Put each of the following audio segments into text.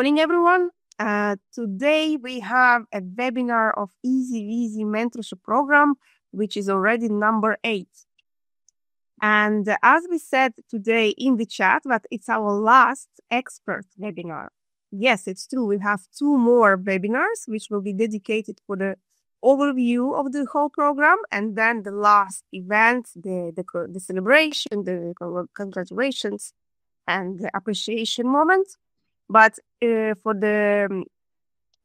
morning, everyone. Today we have a webinar of Easy Mentorship Program, which is already number 8. And as we said today in the chat, that it's our last expert webinar. Yes, it's true. We have 2 more webinars, which will be dedicated for the overview of the whole program, and then the last event, the celebration, the congratulations, and the appreciation moment. But for the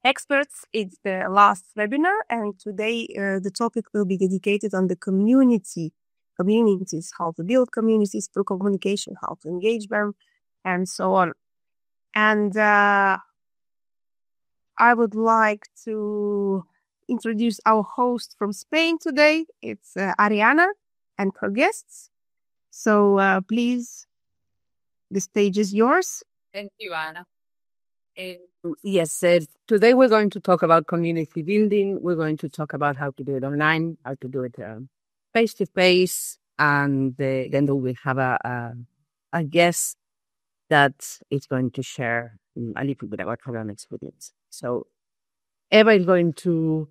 experts, it's the last webinar, and today the topic will be dedicated on the communities, how to build communities through communication, how to engage them, and so on. And I would like to introduce our host from Spain today. It's Ariana and her guests. So please, the stage is yours. Thank you, Anna. Yes, today we're going to talk about community building. We're going to talk about how to do it online, how to do it face-to-face, and then we will have a guest that is going to share a little bit about program experience. So Eva is going to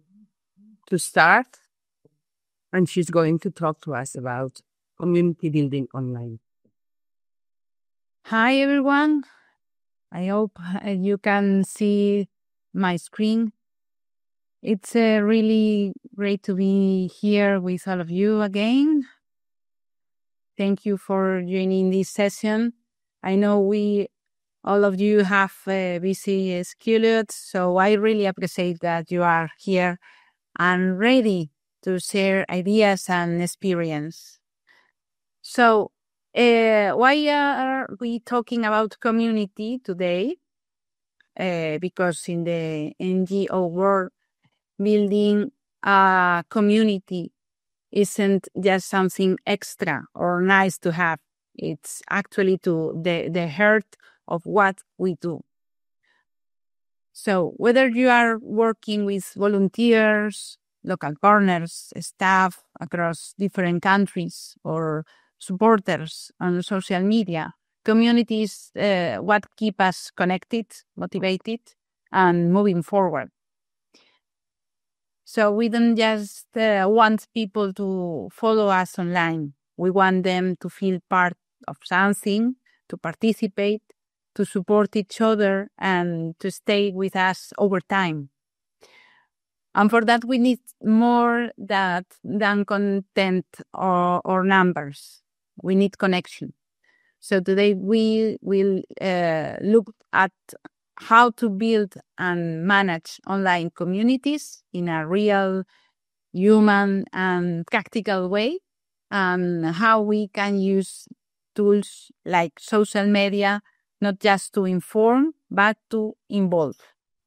start, and she's going to talk to us about community building online. Hi, everyone. I hope you can see my screen. It's really great to be here with all of you again. Thank you for joining this session. I know all of you have busy schedules, so I really appreciate that you are here and ready to share ideas and experience. So, why are we talking about community today? Because in the NGO world, building a community isn't just something extra or nice to have. It's actually to the heart of what we do. So whether you are working with volunteers, local partners, staff across different countries, or supporters on social media, community is what keep us connected, motivated, and moving forward. So we don't just want people to follow us online. We want them to feel part of something, to participate, to support each other, and to stay with us over time. And for that, we need more than content or numbers. We need connection. So today we will look at how to build and manage online communities in a real, human, and practical way, and how we can use tools like social media, not just to inform, but to involve.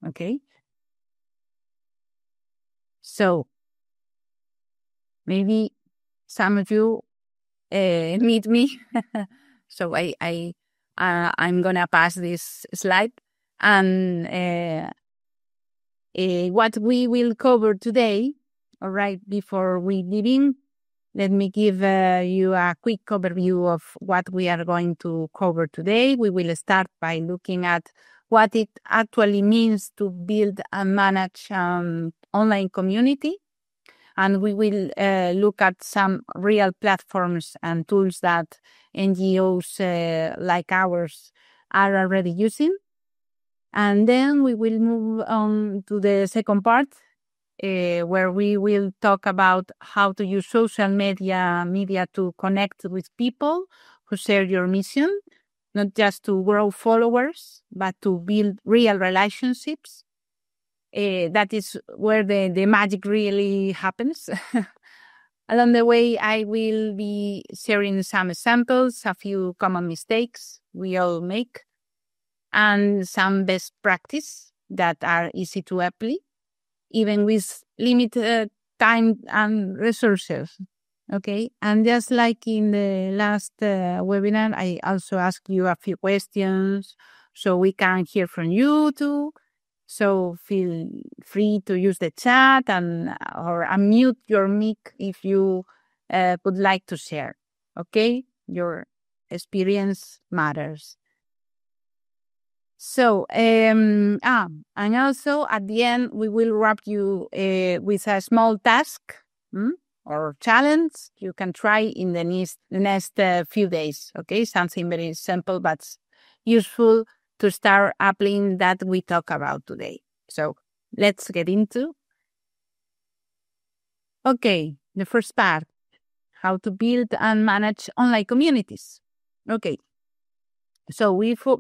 Okay? So maybe some of you meet me. So I'm gonna pass this slide. And what we will cover today, all right, before we begin, let me give you a quick overview of what we are going to cover today. We will start by looking at what it actually means to build and manage online community. And we will look at some real platforms and tools that NGOs like ours are already using. And then we will move on to the second part, where we will talk about how to use social media to connect with people who share your mission, not just to grow followers, but to build real relationships. That is where the magic really happens. Along the way, I will be sharing some examples, a few common mistakes we all make, and some best practice that are easy to apply, even with limited time and resources. Okay, and just like in the last webinar, I also ask you a few questions so we can hear from you too. So feel free to use the chat or unmute your mic if you would like to share. Okay, your experience matters. So, and also at the end, we will wrap you with a small task or challenge you can try in the next few days. Okay, something very simple but useful to start applying that we talk about today. So let's get into. Okay, the first part, how to build and manage online communities. Okay. So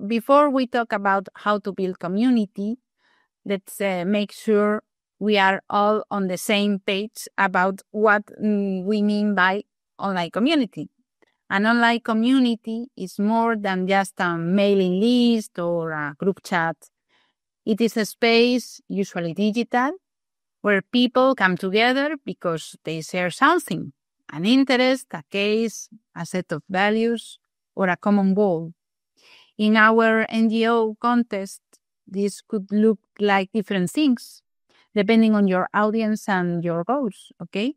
before we talk about how to build community, let's make sure we are all on the same page about what we mean by online community. An online community is more than just a mailing list or a group chat. It is a space, usually digital, where people come together because they share something, an interest, a case, a set of values, or a common goal. In our NGO context, this could look like different things, depending on your audience and your goals, okay?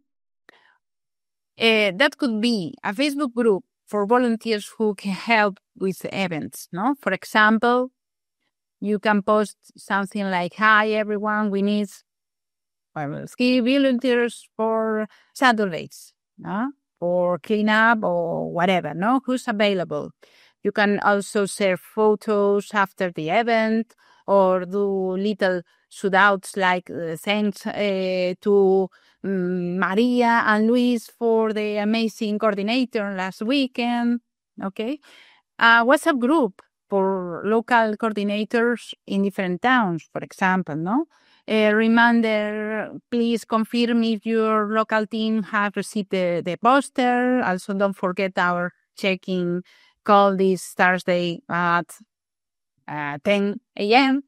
That could be a Facebook group for volunteers who can help with events, no? For example, you can post something like, "Hi, everyone, we need ski volunteers for Saturdays, no? For cleanup or whatever, no? Who's available?" You can also share photos after the event or do little shoutouts like thanks to Maria and Luis for the amazing coordinator last weekend. Okay. WhatsApp group for local coordinators in different towns, for example, no? Reminder, please confirm if your local team have received the poster. Also, don't forget our check-in call this Thursday at 10 a.m.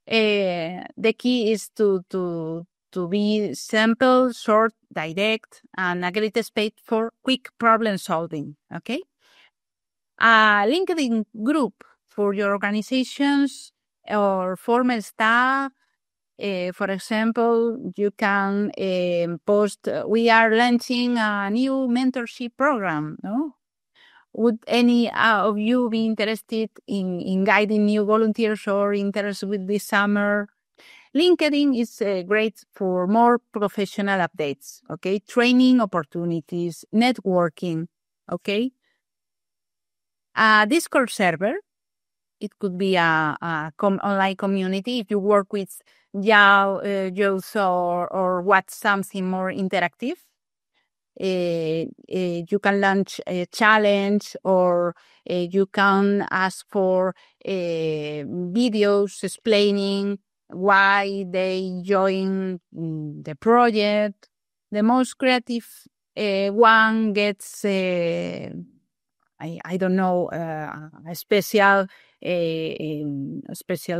The key is to be simple, short, direct, and a great space for quick problem solving. Okay. A LinkedIn group for your organizations or former staff. For example, you can post, we are launching a new mentorship program, no? Would any of you be interested in guiding new volunteers or interested with this summer? LinkedIn is great for more professional updates, okay? Training opportunities, networking, okay? A Discord server, it could be a online community. If you work with Yao, or what something more interactive, you can launch a challenge or you can ask for videos explaining why they join the project. The most creative one gets, I don't know, a special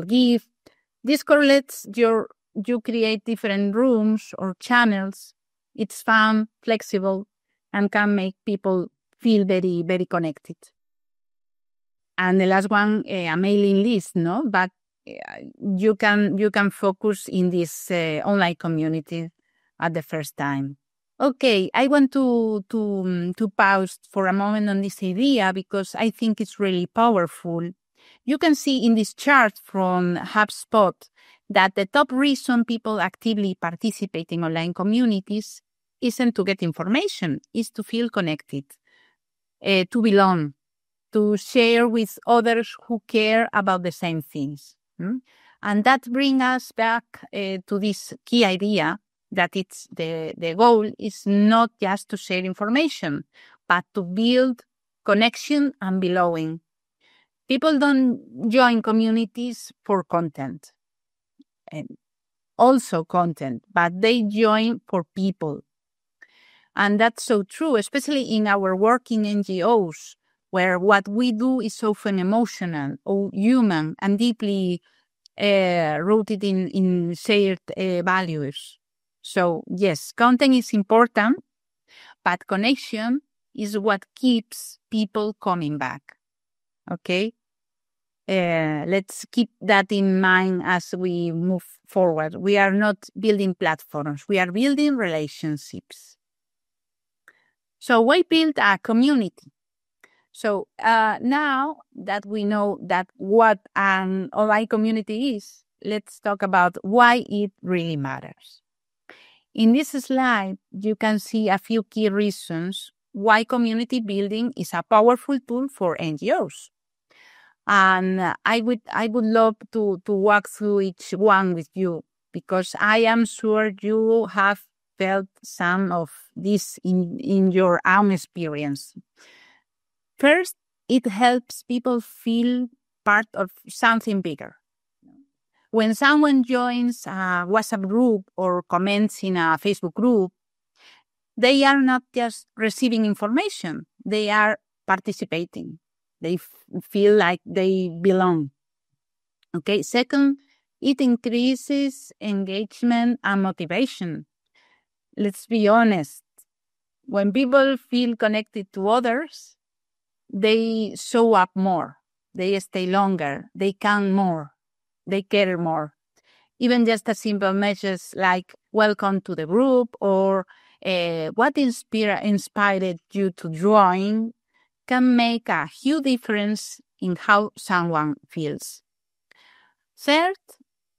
gift. Discord lets you create different rooms or channels. It's fun, flexible, and can make people feel very, very connected. And the last one, a mailing list, no? But you can focus in this online community at the first time. Okay, I want to pause for a moment on this idea because I think it's really powerful. You can see in this chart from HubSpot that the top reason people actively participate in online communities isn't to get information, is to feel connected, to belong, to share with others who care about the same things. And that brings us back to this key idea that it's the goal is not just to share information, but to build connection and belonging. People don't join communities for content, and also content, but they join for people. And that's so true, especially in our work in NGOs, where what we do is often emotional or human and deeply rooted in shared values. So yes, content is important, but connection is what keeps people coming back. Okay? Let's keep that in mind as we move forward. We are not building platforms. We are building relationships. So why build a community? So now that we know that what an online community is, let's talk about why it really matters. In this slide, you can see a few key reasons why community building is a powerful tool for NGOs. And I would love to walk through each one with you, because I am sure you have felt some of this in your own experience. First, it helps people feel part of something bigger. When someone joins a WhatsApp group or comments in a Facebook group, they are not just receiving information, they are participating. They feel like they belong. Okay. Second, it increases engagement and motivation. Let's be honest. When people feel connected to others, they show up more, they stay longer, they can more, they care more. Even just a simple message like welcome to the group or what inspired you to join can make a huge difference in how someone feels. Third,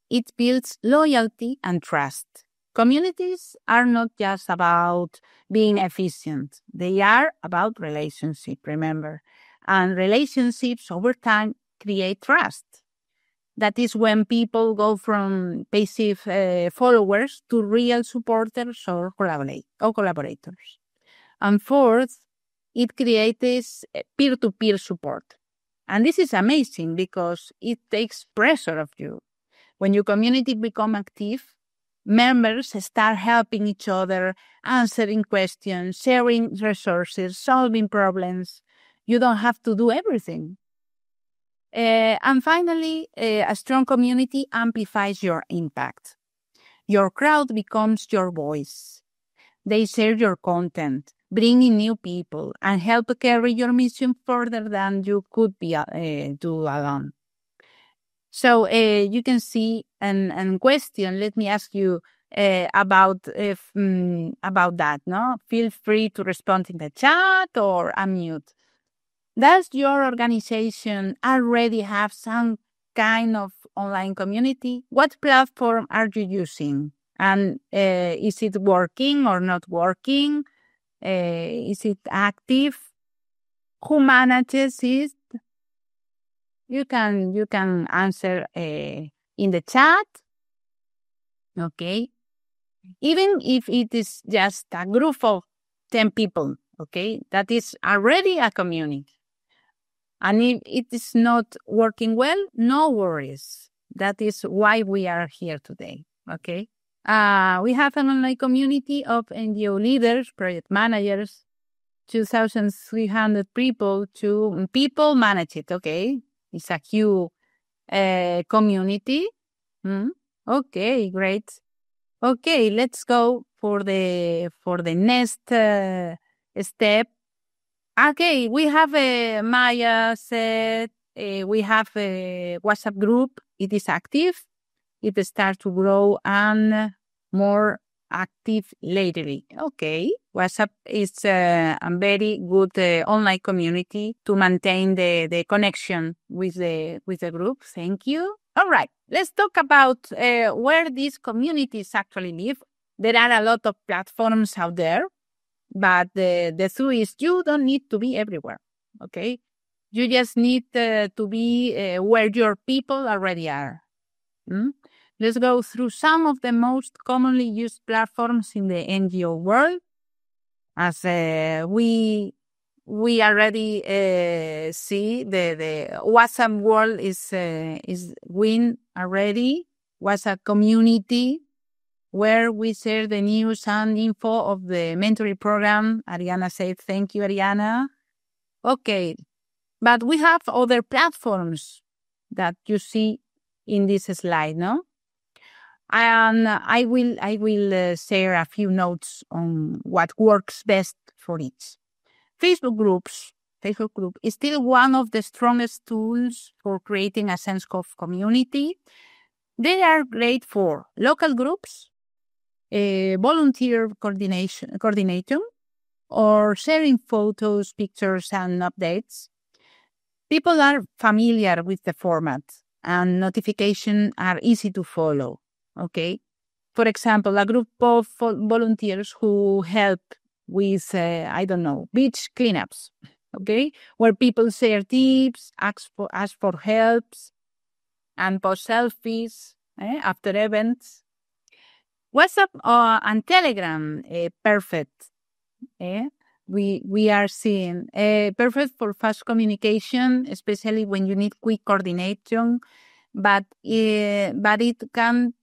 it builds loyalty and trust. Communities are not just about being efficient. They are about relationship, remember. And relationships over time create trust. That is when people go from passive followers to real supporters or collaborators. And fourth, it creates peer-to-peer support. And this is amazing because it takes pressure off you. When your community become active, members start helping each other, answering questions, sharing resources, solving problems. You don't have to do everything. And finally, a strong community amplifies your impact. Your crowd becomes your voice. They share your content, bring in new people, and help carry your mission further than you could do alone. So you can see and question. Let me ask you about that. No, feel free to respond in the chat or unmute. Does your organization already have some kind of online community? What platform are you using? And is it working or not working? Is it active? Who manages it? You can answer in the chat. Okay. Even if it is just a group of 10 people, okay, that is already a community. And if it is not working well, no worries. That is why we are here today, okay? We have an online community of NGO leaders, project managers, 2,300 people. People manage it, okay? It's a huge community. Okay, great. Okay, let's go for the next step. Okay, we have Maya said we have a WhatsApp group. It is active. It starts to grow and more active lately. Okay, WhatsApp is a very good online community to maintain the connection with the group. Thank you. All right, let's talk about where these communities actually live. There are a lot of platforms out there. But the truth is you don't need to be everywhere, okay? You just need to be where your people already are. Let's go through some of the most commonly used platforms in the NGO world. As we already see, the WhatsApp world is win already. WhatsApp community, where we share the news and info of the mentoring program. Ariana said, thank you, Ariana. Okay, but we have other platforms that you see in this slide, no? And I will share a few notes on what works best for each. Facebook group is still one of the strongest tools for creating a sense of community. They are great for local groups, volunteer coordination, or sharing photos, pictures, and updates. People are familiar with the format and notifications are easy to follow, okay? For example, a group of volunteers who help with, beach cleanups, okay? Where people share tips, ask for helps, and post selfies after events. WhatsApp and Telegram, perfect. We are seeing perfect for fast communication, especially when you need quick coordination, but it can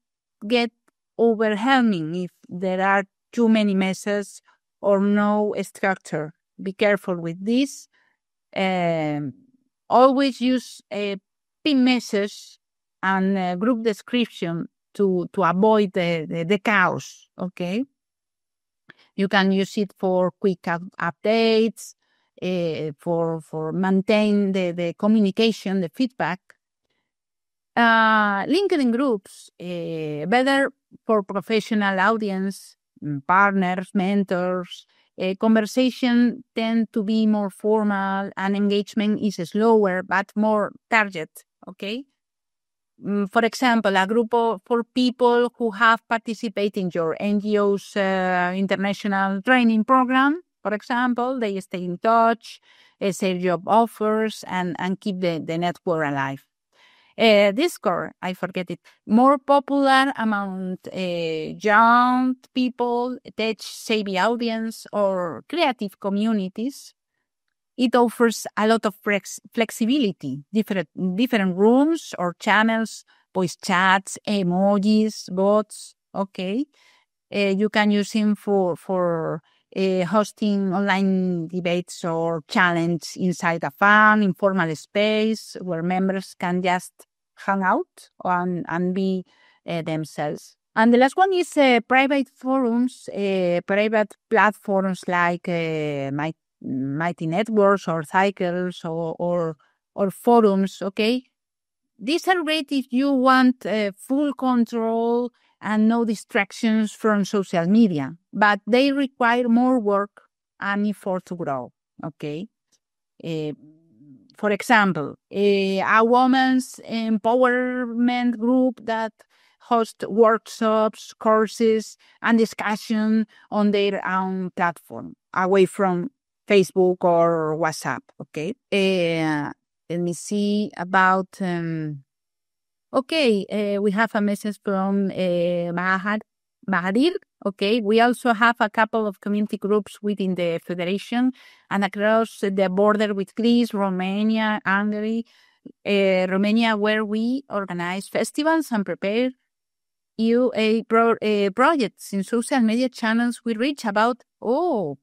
get overwhelming if there are too many messages or no structure. Be careful with this. Always use a pin message and group description to avoid the chaos, okay? You can use it for quick updates, for maintain the communication, the feedback. LinkedIn groups, better for professional audience, partners, mentors. Conversation tend to be more formal and engagement is slower but more target, okay? For example, a group for people who have participated in your NGO's international training program, for example, they stay in touch, share job offers, and keep the network alive. Discord, I forget it, more popular among young people, tech-savvy audience, or creative communities. It offers a lot of flexibility, different rooms or channels, voice chats, emojis, bots. Okay, you can use him for hosting online debates or challenge inside a fun, informal space where members can just hang out and be themselves. And the last one is private forums, private platforms like Mighty Networks or Cycles or forums, okay? These are great if you want full control and no distractions from social media, but they require more work and effort to grow, okay? For example, a woman's empowerment group that hosts workshops, courses, and discussion on their own platform, away from Facebook or WhatsApp, okay? Let me see about... we have a message from Mahadir. Okay, we also have a couple of community groups within the Federation and across the border with Greece, Romania, Hungary, Romania, where we organize festivals and prepare UA projects in social media channels. We reach about, wow,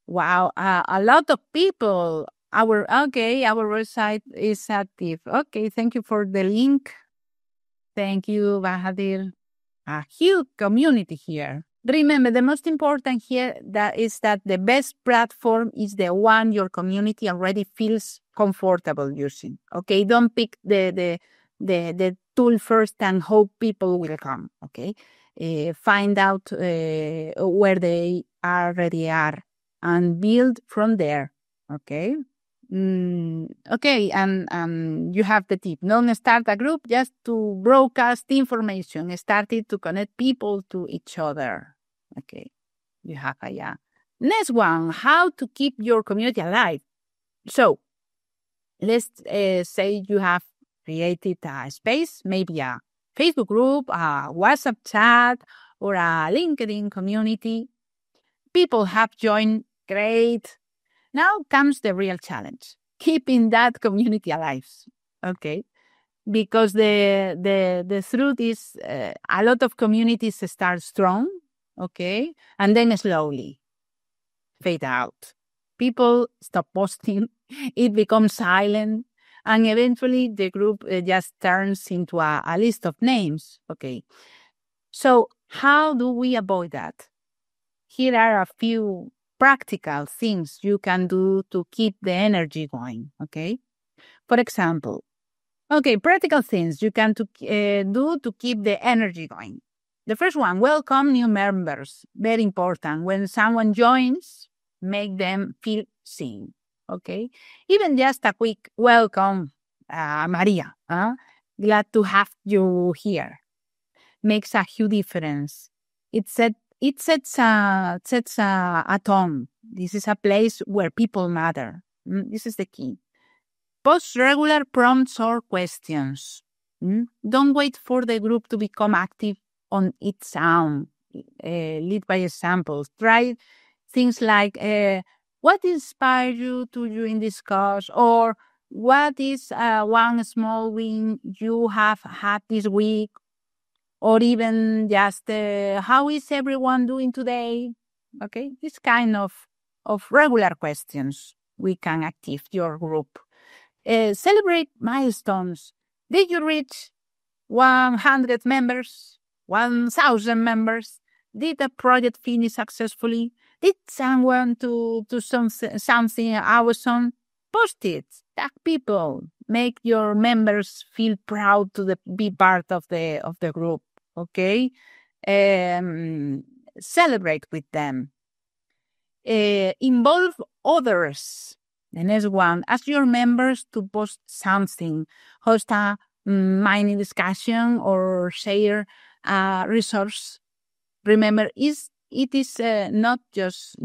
a lot of people. Our website is active. Okay, thank you for the link. Thank you, Bahadir. A huge community here. Remember, the most important here is that the best platform is the one your community already feels comfortable using. Okay, don't pick the tool first and hope people will come. Okay, find out where they already are and build from there. Okay. Okay, and you have the tip. Don't start a group just to broadcast information. Start it to connect people to each other. Okay, you have a Next one, how to keep your community alive. So, let's say you have created a space, maybe a Facebook group, a WhatsApp chat, or a LinkedIn community. People have joined, great. Now comes the real challenge, keeping that community alive, okay? Because the truth is a lot of communities start strong, okay? And then slowly fade out. People stop posting, it becomes silent, and eventually the group just turns into a list of names, okay? So how do we avoid that? Here are a few practical things you can do to keep the energy going, okay? For example, practical things you can do to keep the energy going. The first one, welcome new members. Very important. When someone joins, make them feel seen. Okay? Even just a quick welcome, Maria. Glad to have you here. Makes a huge difference. It sets a tone. This is a place where people matter. This is the key. Post regular prompts or questions. Don't wait for the group to become active on its own. Lead by examples. Try things like, what inspired you to join this cause? Or what is one small win you have had this week? Or even just, how is everyone doing today? Okay, this kind of regular questions we can active your group. Celebrate milestones. Did you reach 100 members? 1,000 members? Did the project finish successfully? Did someone do something awesome? Post it. Tag people. Make your members feel proud to be part of the group. Okay? Celebrate with them. Involve others. The next one, ask your members to post something, host a mini discussion or share a resource. Remember, it is not just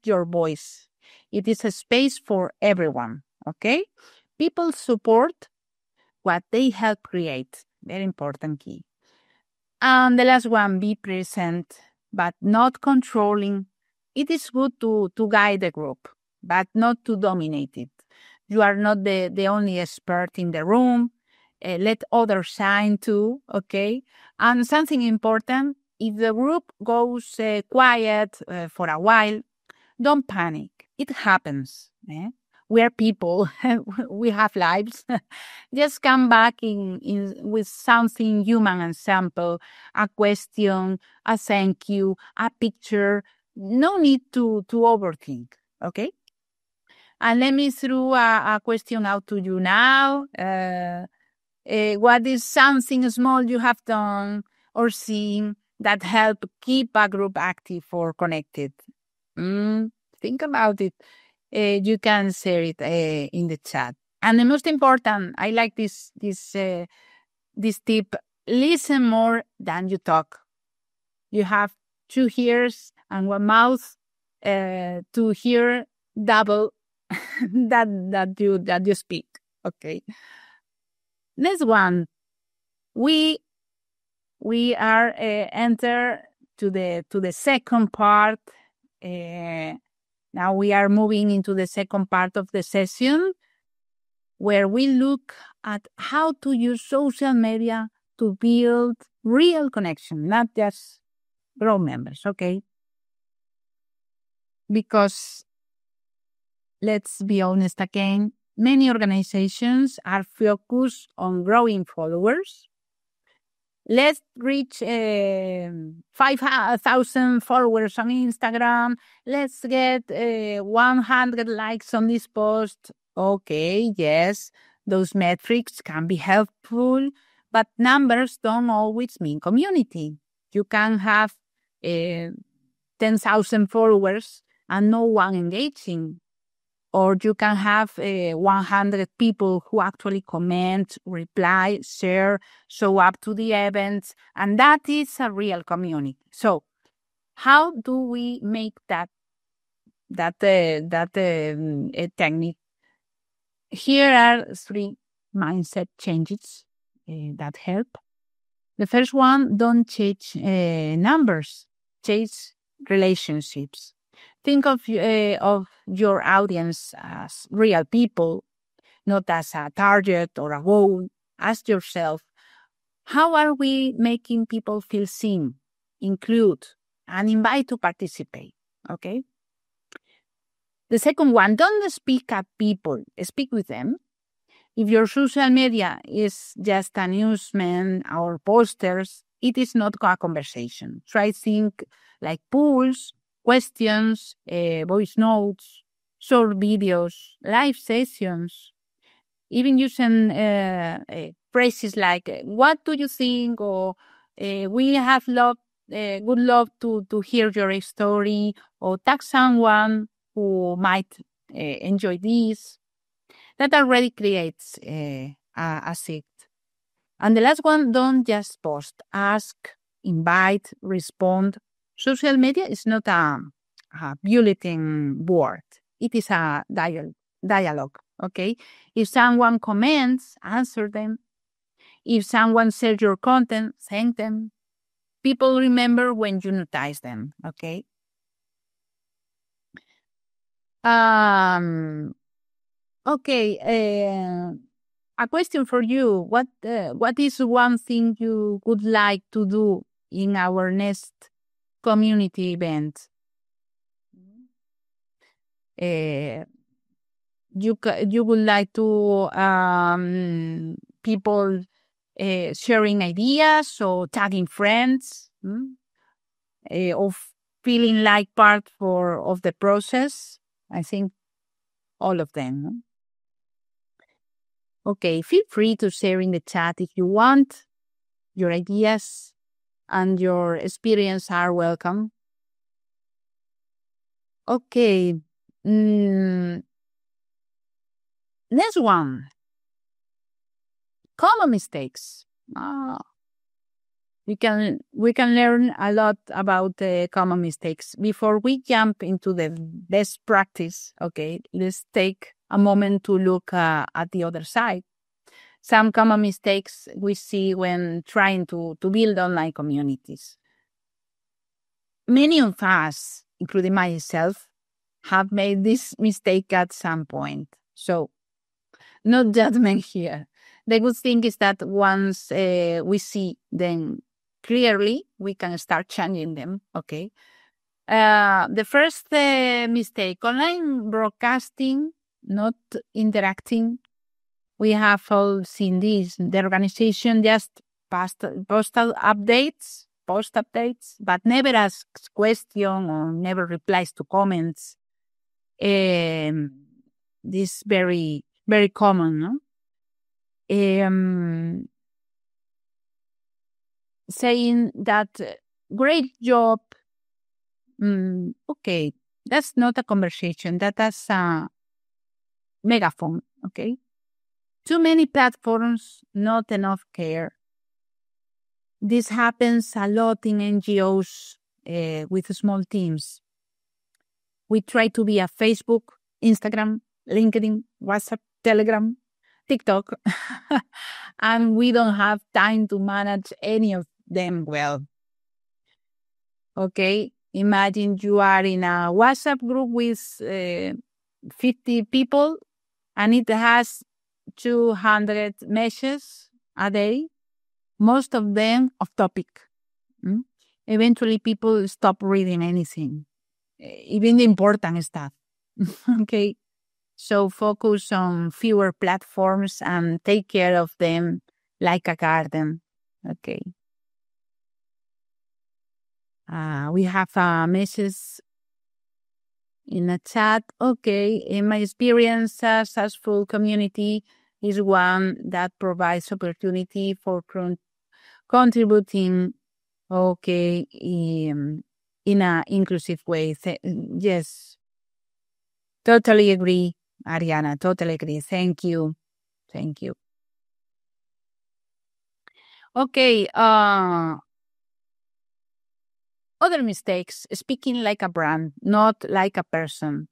your voice. It is a space for everyone. Okay, people support what they help create. Very important key. And the last one, be present but not controlling. It is good to guide the group, but not to dominate it. You are not the only expert in the room. Let others shine too, okay? And something important, if the group goes quiet for a while, don't panic. It happens. We are people. We have lives. Just come back with something human and simple, a question, a thank you, a picture. No need to overthink, okay? And let me throw a question out to you now. What is something small you have done or seen that help keep a group active or connected? Think about it. You can share it in the chat. And the most important, I like this tip. Listen more than you talk. You have 2 ears and 1 mouth to hear double that you speak. Okay. Next one, we are enter to the second part. Now we are moving into the second part of the session, where we look at how to use social media to build real connection, not just grow members. Okay, because let's be honest again, many organizations are focused on growing followers. Let's reach 5,000 followers on Instagram. Let's get 100 likes on this post. Okay, yes, those metrics can be helpful, but numbers don't always mean community. You can have 10,000 followers and no one engaging. Or you can have 100 people who actually comment, reply, share, show up to the events, and that is a real community. So, how do we make that technique? Here are 3 mindset changes that help. The first one: don't chase numbers, chase relationships. Think of your audience as real people, not as a target or a goal. Ask yourself, how are we making people feel seen, include, and invite to participate? Okay. The second one, don't speak at people, speak with them. If your social media is just an announcement or posters, it is not a conversation. Try think like polls, questions, voice notes, short videos, live sessions, even using phrases like, what do you think? Or we have would love to hear your story or tag someone who might enjoy this. That already creates a seat. And the last one, don't just post. Ask, invite, respond. Social media is not a bulletin board. It is a dialogue, okay? If someone comments, answer them. If someone shares your content, thank them. People remember when you notice them, okay? Okay, a question for you. What is one thing you would like to do in our next community event? You would like to people sharing ideas or tagging friends, or feeling like part of the process? I think all of them. Okay, feel free to share in the chat if you want. Your ideas and your experience are welcome. Okay. Next one. Common mistakes. We can learn a lot about common mistakes. Before we jump into the best practice, okay, let's take a moment to look at the other side. Some common mistakes we see when trying to build online communities. Many of us, including myself, have made this mistake at some point. So, no judgment here. The good thing is that once we see them clearly, we can start changing them, okay? The first mistake, online broadcasting, not interacting. We have all seen this. The organization just post updates, but never asks questions or never replies to comments. This very, very common, no? Saying that great job. Okay, that's not a conversation. That's a megaphone. Okay, too many platforms, not enough care. This happens a lot in NGOs with small teams. We try to be a Facebook, Instagram, LinkedIn, WhatsApp, Telegram, TikTok, and we don't have time to manage any of them well. Okay, imagine you are in a WhatsApp group with 50 people and it has 200 messages a day, most of them off topic. Eventually, people stop reading anything, even the important stuff. Okay. So focus on fewer platforms and take care of them like a garden. Okay. We have a message in a chat. Okay. In my experience, a successful community is one that provides opportunity for contributing. Okay. In an inclusive way. Yes. Totally agree. Ariana, totally agree. Thank you. Thank you. Okay. Other mistakes, speaking like a brand, not like a person.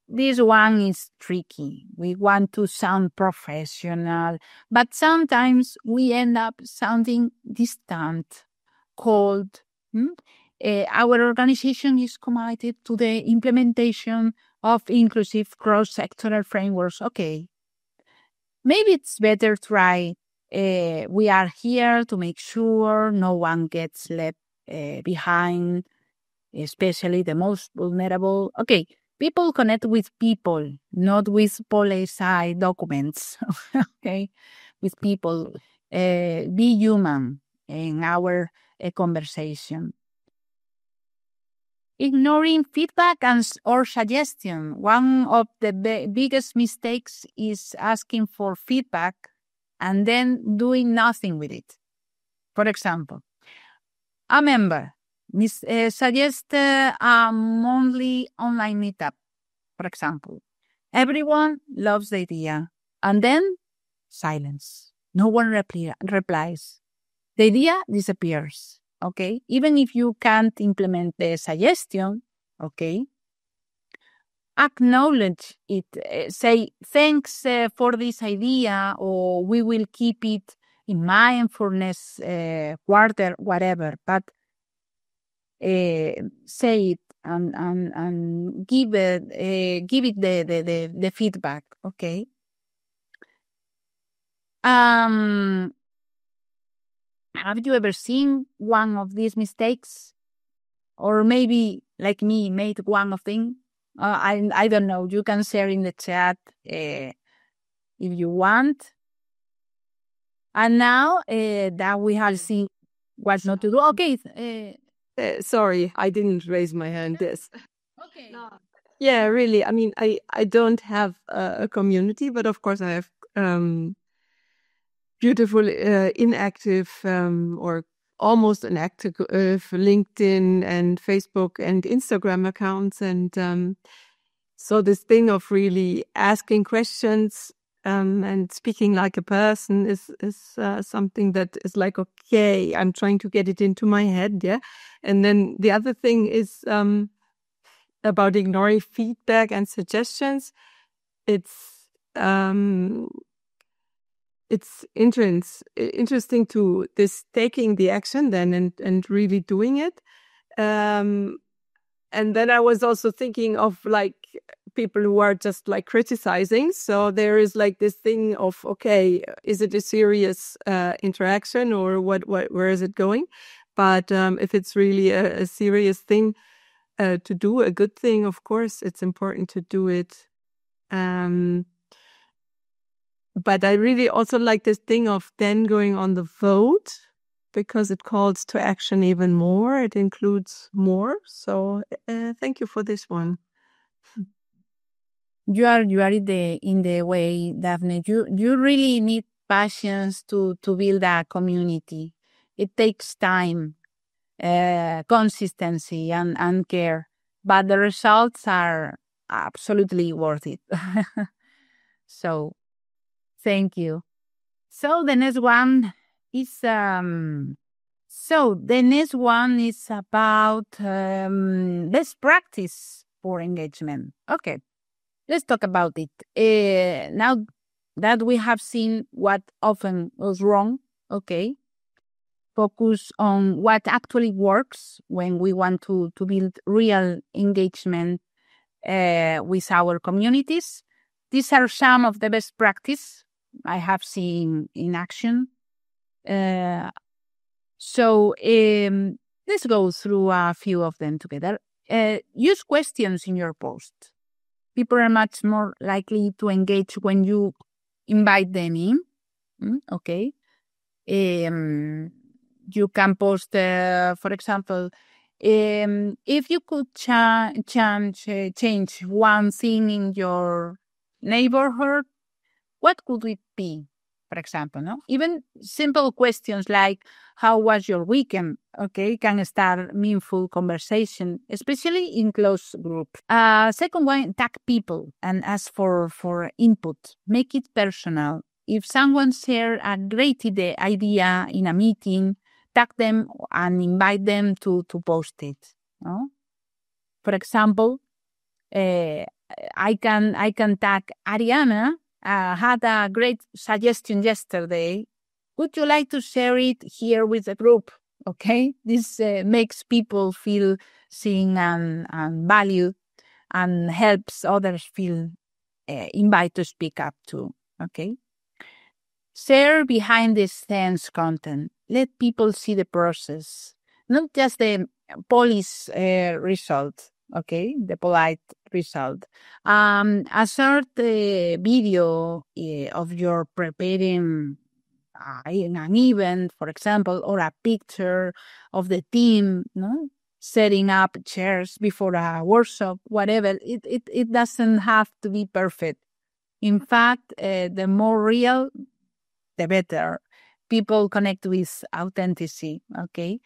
This one is tricky. We want to sound professional, but sometimes we end up sounding distant, cold. Our organization is committed to the implementation of inclusive cross-sectoral frameworks. Okay. Maybe it's better try. We are here to make sure no one gets left behind, especially the most vulnerable. Okay. People connect with people, not with policy documents. Okay. With people. Be human in our conversation. Ignoring feedback or suggestion. One of the biggest mistakes is asking for feedback and then doing nothing with it. For example, a member suggest a monthly online meetup, for example. Everyone loves the idea. And then silence. No one replies. The idea disappears. Okay? Even if you can't implement the suggestion, okay? Acknowledge it. Say, thanks for this idea, or we will keep it in mind for next quarter, whatever. But say it and give it the feedback. Okay. Have you ever seen one of these mistakes, or maybe like me made one of them? I don't know. You can share in the chat if you want. And now that we have seen what not to do, okay. Sorry, I didn't raise my hand. Yes. Okay. Yeah, really. I mean, I don't have a community, but of course I have beautiful, inactive or almost inactive LinkedIn and Facebook and Instagram accounts. And so this thing of really asking questions and speaking like a person is something that is like, okay, I'm trying to get it into my head. Yeah. And then the other thing is about ignoring feedback and suggestions. It's interesting to this taking the action then and really doing it. And then I was also thinking of like people who are just like criticizing. So there is like this thing of, okay, is it a serious interaction or where is it going? But if it's really a serious thing to do, a good thing, of course, it's important to do it. But I really also like this thing of then going on the vote, because it calls to action even more. It includes more. So thank you for this one. You are in the way, Daphne. You really need passions to build a community. It takes time, consistency, and care, but the results are absolutely worth it. So, thank you. So the next one is about best practice for engagement. Okay. Let's talk about it. Now that we have seen what often goes wrong, okay, focus on what actually works when we want to build real engagement with our communities. These are some of the best practice I have seen in action. So let's go through a few of them together. Use questions in your post. People are much more likely to engage when you invite them in. Okay. You can post, for example, if you could change one thing in your neighborhood, what could it be? For example, no? Even simple questions like, how was your weekend? Okay, can start meaningful conversation, especially in close groups. Second one, tag people and ask for input. Make it personal. If someone shares a great idea in a meeting, tag them and invite them to post it. No? For example, I can tag Ariana. Had a great suggestion yesterday. Would you like to share it here with the group? Okay, this makes people feel seen and valued, and helps others feel invited to speak up too. Okay, share behind the scenes content. Let people see the process, not just the police result. Okay, the polite result. A short video of your preparing an event, for example, or a picture of the team, no, setting up chairs before a workshop, whatever. It doesn't have to be perfect. In fact, the more real, the better. People connect with authenticity. Okay.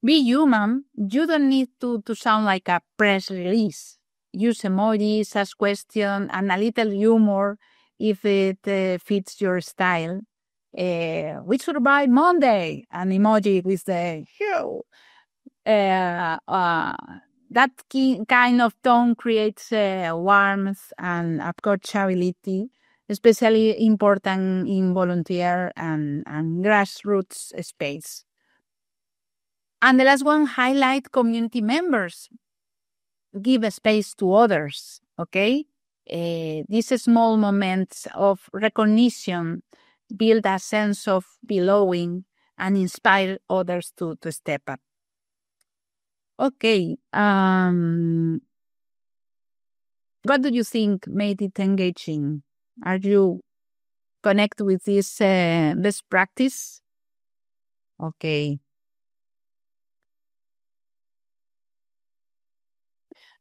Be human. You don't need to sound like a press release. Use emojis, ask questions, and a little humor if it fits your style. We survived Monday, an emoji with the "Phew." That kind of tone creates warmth and approachability, especially important in volunteer and grassroots space. And the last one, highlight community members. Give a space to others, okay? These small moments of recognition build a sense of belonging and inspire others to step up. Okay. What do you think made it engaging? Are you connect with this best practice? Okay.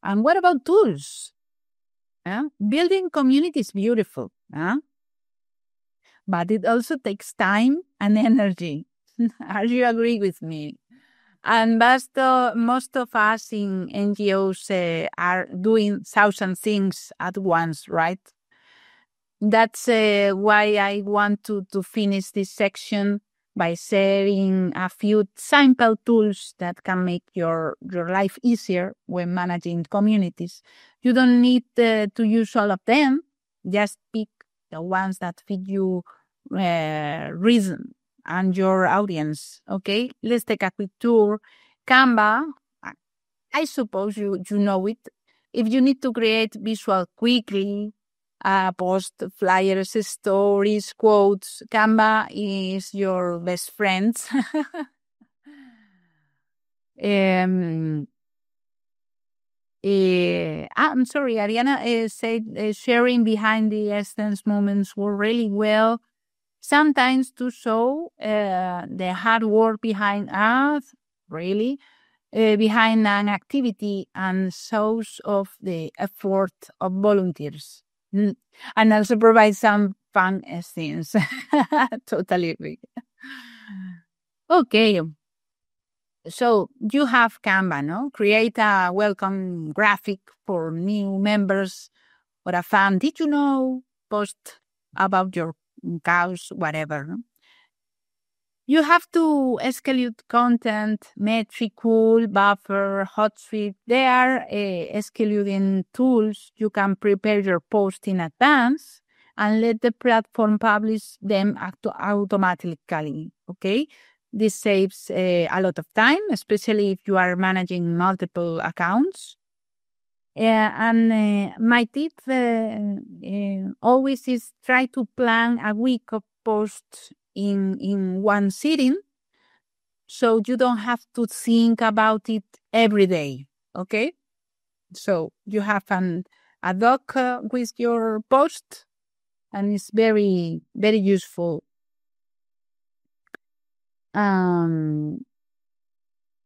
And what about tools? Building community is beautiful, but it also takes time and energy. Are you agree with me? And most of us in NGOs are doing 1,000 things at once, right? That's why I want to finish this section by sharing a few simple tools that can make your life easier when managing communities. You don't need to use all of them. Just pick the ones that fit you reason and your audience. Okay, let's take a quick tour. Canva, I suppose you know it. If you need to create visual quickly, post flyers, stories, quotes, Canva is your best friend. I'm sorry, Ariana said sharing behind the essence moments were really well. Sometimes to show the hard work behind us, really, behind an activity and source of the effort of volunteers. And also provide some fun things. Totally agree. Okay. So you have Canva, no? Create a welcome graphic for new members or a fan. Did you know? Post about your cause, whatever. You have to escalate content, Metricool, Buffer, Hotsuite. They are escalating tools. You can prepare your post in advance and let the platform publish them automatically, okay? This saves a lot of time, especially if you are managing multiple accounts. And my tip always is try to plan a week of posts in one sitting, so you don't have to think about it every day. Okay, so you have a doc with your post, and it's very, very useful.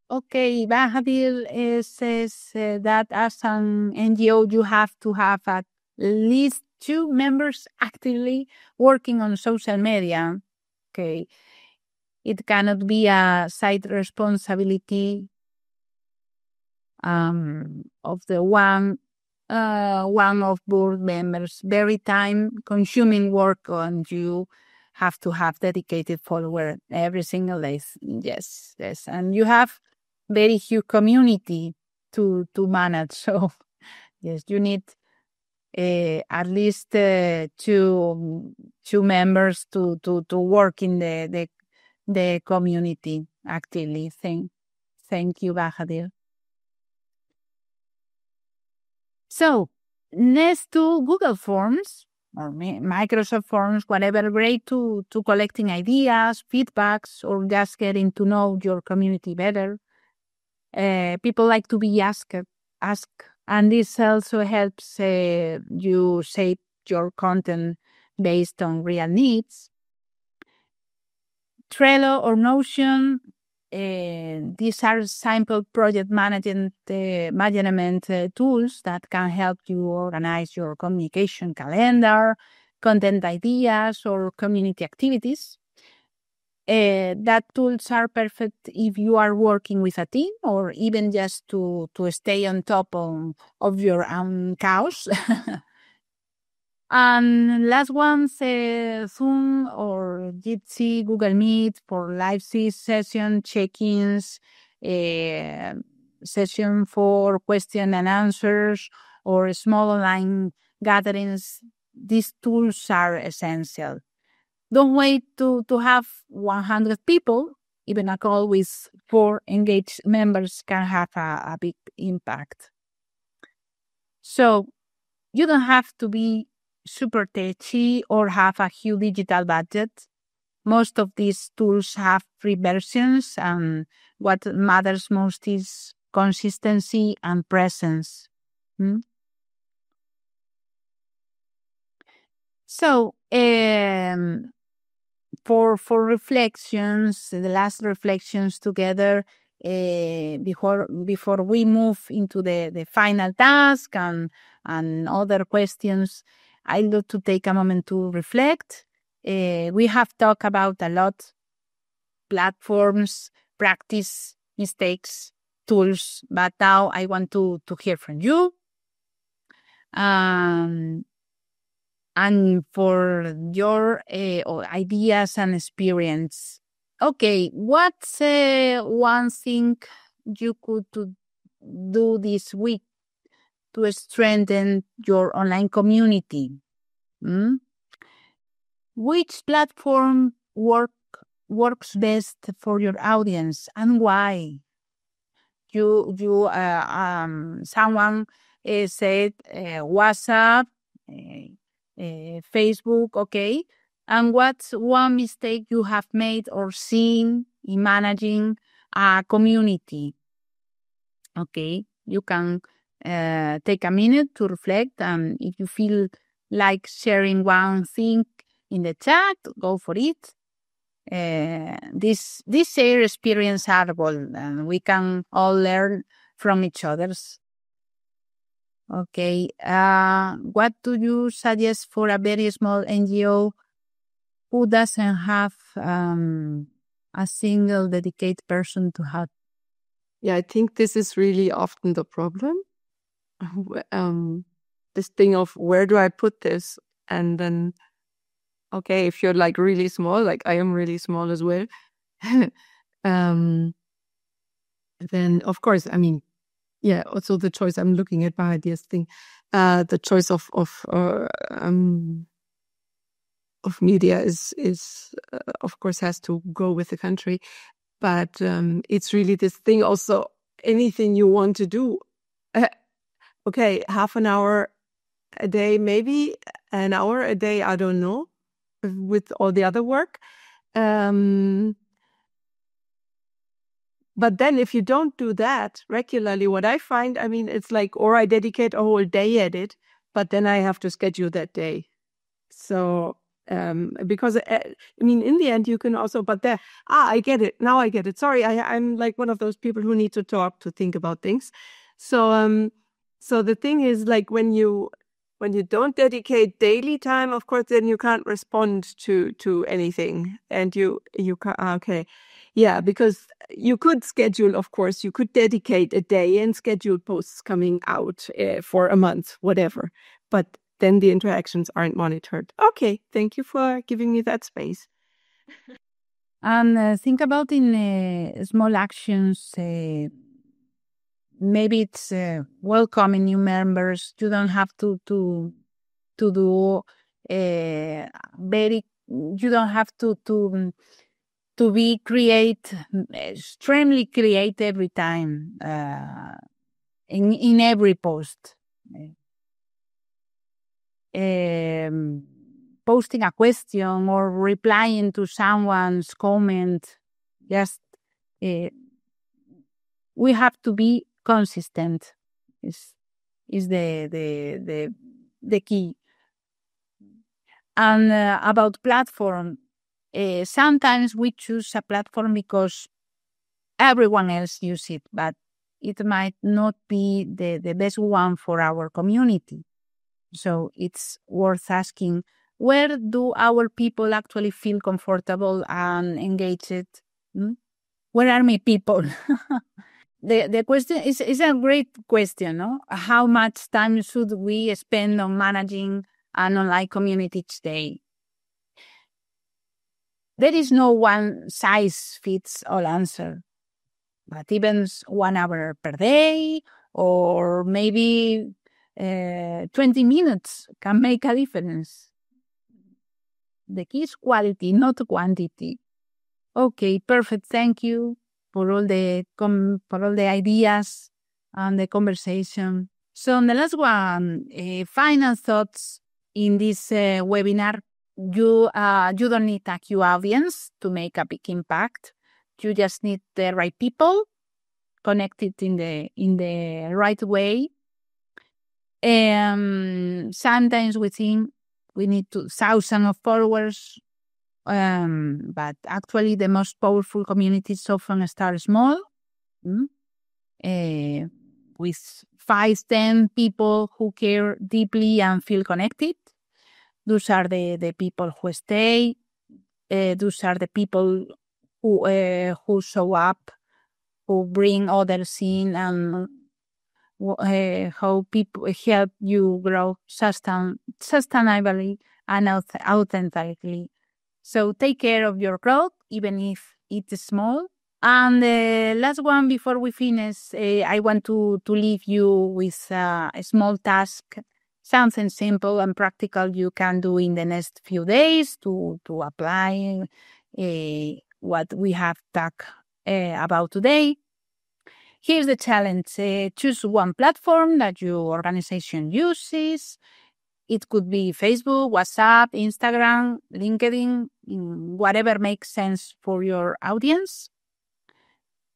Okay, Bahadir says that as an NGO, you have to have at least 2 members actively working on social media. Okay, it cannot be a side responsibility of the one of board members. Very time-consuming work, and you have to have dedicated follower every single day. Yes, and you have very huge community to manage. So yes, you need at least 2 members to work in the community actively. Thank you, Bahadir. So next to Google Forms or Microsoft Forms, whatever, great to collecting ideas, feedbacks, or just getting to know your community better. People like to be asked, and this also helps you shape your content based on real needs. Trello or Notion, these are simple project management tools that can help you organize your communication calendar, content ideas, or community activities. that tools are perfect if you are working with a team or even just to stay on top of your own cows. And last one, Zoom or Jitsi, Google Meet for live session, check-ins, session for question and answers, or small online gatherings. These tools are essential. Don't wait to have 100 people. Even a call with 4 engaged members can have a big impact. So you don't have to be super techy or have a huge digital budget. Most of these tools have free versions, and what matters most is consistency and presence. So, for reflections, the last reflections together, before we move into the final task and other questions, I'd love to take a moment to reflect. We have talked about a lot, platforms, practice, mistakes, tools, but now I want to hear from you. And for your ideas and experience. Okay, what's one thing you could do this week to strengthen your online community? Which platform works best for your audience and why? Someone said WhatsApp, Facebook, okay. And what's one mistake you have made or seen in managing a community? Okay, you can take a minute to reflect, and if you feel like sharing one thing in the chat, go for it. This shared experience are valuable, and we can all learn from each other's. Okay, what do you suggest for a very small NGO who doesn't have a single dedicated person to help? Yeah, I think this is really often the problem. This thing of where do I put this? And then, okay, if you're like really small, like I am really small as well, then of course, I mean, yeah, also the choice, I'm looking at my ideas thing, the choice of media is of course has to go with the country, but it's really this thing also, anything you want to do, okay, half an hour a day, maybe an hour a day, I don't know, with all the other work. But then if you don't do that regularly, what I find, I mean, it's like, or I dedicate a whole day at it, but then I have to schedule that day. So, because, I mean, in the end, you can also, but there, I get it. Now I get it. Sorry, I'm like one of those people who need to talk to think about things. So, so the thing is, like, when you don't dedicate daily time, of course, then you can't respond to anything, and you can't, okay. Yeah, because you could schedule, of course, you could dedicate a day and schedule posts coming out for a month, whatever. But then the interactions aren't monitored. Okay, thank you for giving me that space. And think about in small actions. Maybe it's welcoming new members. You don't have to do very. You don't have to be extremely creative every time in every post. Posting a question or replying to someone's comment, just we have to be consistent. Is the key. And about platform. Sometimes we choose a platform because everyone else uses it, but it might not be the best one for our community. So it's worth asking, where do our people actually feel comfortable and engaged? Where are my people? The question is a great question, no? How much time should we spend on managing an online community each day? There is no one size fits all answer, but even 1 hour per day or maybe 20 minutes can make a difference. The key is quality, not quantity. Okay, perfect. Thank you for all the ideas and the conversation. So the last one, final thoughts in this webinar. You don't need a huge audience to make a big impact. You just need the right people connected in the right way. Sometimes we think we need thousands of followers, but actually the most powerful communities often start small, with 5-10 people who care deeply and feel connected. Those are the people who stay. Those are the people who show up, who bring others in, and how people help you grow sustainably and authentically. So take care of your growth, even if it's small. And the last one before we finish, I want to leave you with a small task, something simple and practical you can do in the next few days to apply what we have talked about today. Here's the challenge. Choose one platform that your organization uses. It could be Facebook, WhatsApp, Instagram, LinkedIn, whatever makes sense for your audience.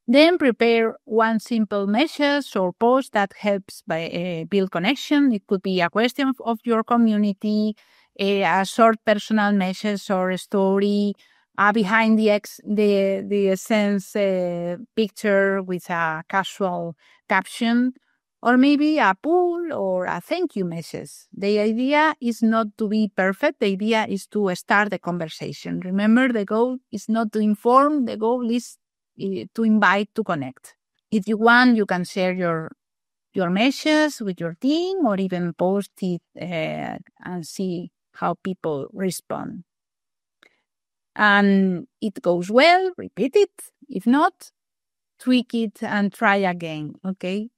Then prepare one simple message or post that helps build connection. It could be a question of your community, a short personal message or a story, behind the essence picture with a casual caption, or maybe a poll or a thank you message. The idea is not to be perfect. The idea is to start the conversation. Remember, the goal is not to inform. The goal is to invite, to connect. If you want, you can share your message with your team or even post it and see how people respond. And it goes well, repeat it. If not, tweak it and try again, okay?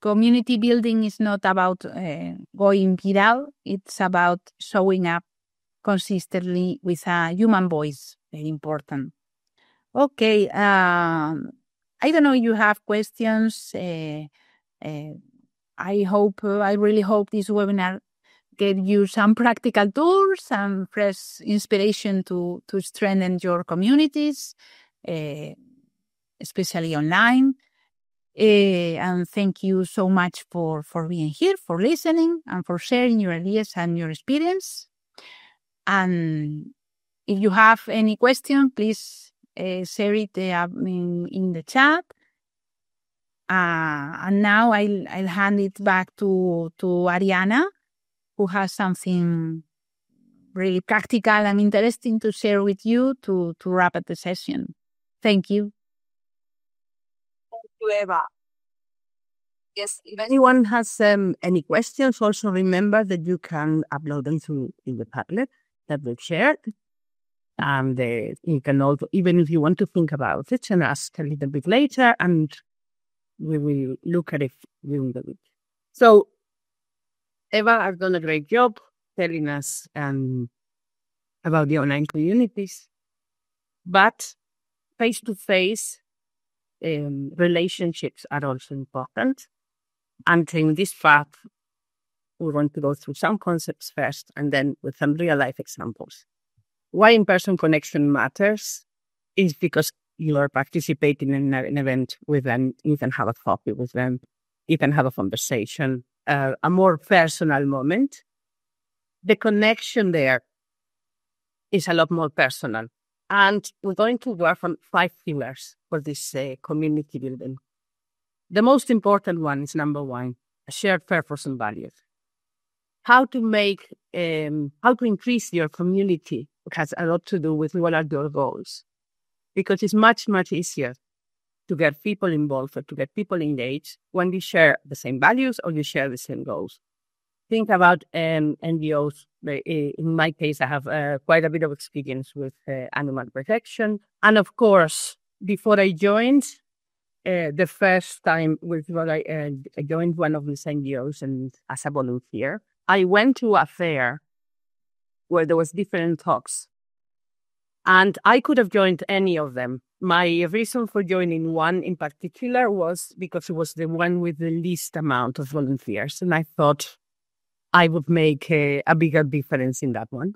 Community building is not about going viral. It's about showing up consistently with a human voice. Very important. Okay. I don't know if you have questions. I really hope this webinar gave you some practical tools and fresh inspiration to strengthen your communities, especially online. And thank you so much for being here, for listening, and for sharing your ideas and your experience. And if you have any question, please share it in the chat. And now I'll hand it back to Ariana, who has something really practical and interesting to share with you to wrap up the session. Thank you. Thank you, Eva. Yes, if anyone has any questions, also remember that you can upload them in the Padlet that we've shared. And you can also, even if you want to think about it, and ask a little bit later, and we will look at it during the week. So, Eva has done a great job telling us about the online communities, but face-to-face relationships are also important. And in this path, we want to go through some concepts first, and then with some real-life examples. Why in-person connection matters is because you are participating in an event with them. You can have a coffee with them. You can have a conversation, a more personal moment. The connection there is a lot more personal. And we're going to work on 5 pillars for this community building. The most important one is number 1, a shared purpose and values. how to make, how to increase your community has a lot to do with what are your goals. Because it's much, much easier to get people involved or to get people engaged when you share the same values or you share the same goals. Think about NGOs. In my case, I have quite a bit of experience with animal protection. And of course, before I joined, the first time I joined one of these NGOs and as a volunteer, I went to a fair where there was different talks. And I could have joined any of them. My reason for joining one in particular was because it was the one with the least amount of volunteers. And I thought I would make a bigger difference in that one.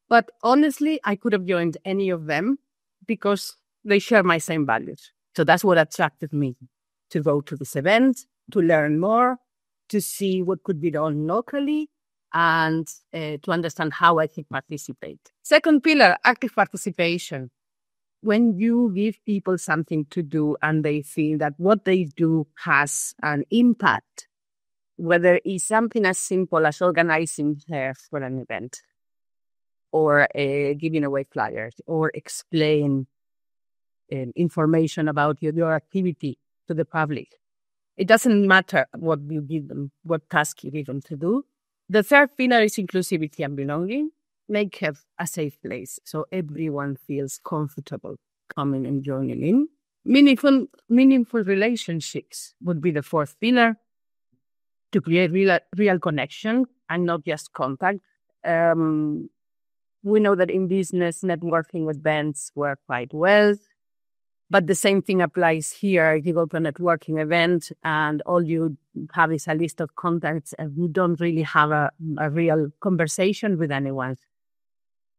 But honestly, I could have joined any of them because they share my same values. So that's what attracted me to go to this event, to learn more, to see what could be done locally, and to understand how I can participate. Second pillar, active participation. When you give people something to do and they feel that what they do has an impact, whether it's something as simple as organizing hair for an event, or giving away flyers, or explain information about your activity to the public. It doesn't matter what you give them, what task you give them to do. The third pillar is inclusivity and belonging. Make it a safe place so everyone feels comfortable coming and joining in. Meaningful relationships would be the fourth pillar, to create real connection and not just contact. We know that in business, networking events work quite well, but the same thing applies here. If you go to a networking event and all you have is a list of contacts and you don't really have a real conversation with anyone,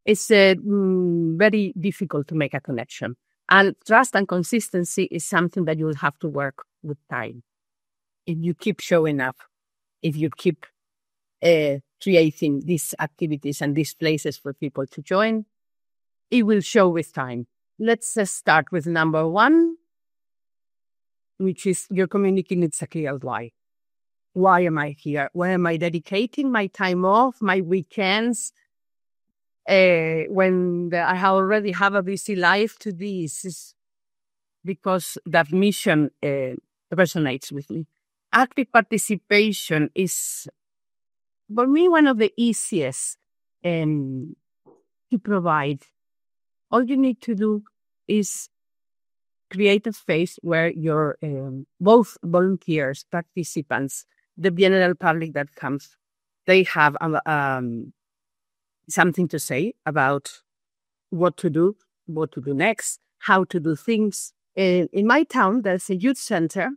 it's very difficult to make a connection. And trust and consistency is something that you'll have to work with time. If you keep showing up, if you keep creating these activities and these places for people to join, it will show with time. Let's start with number one, which is your community needs a clear why. Why am I here? Why am I dedicating my time off, my weekends, when I already have a busy life to this? Is because that mission resonates with me. Active participation is, for me, one of the easiest to provide. All you need to do is create a space where your both volunteers, participants, the general public that comes, they have something to say about what to do next, how to do things. In my town, there's a youth center,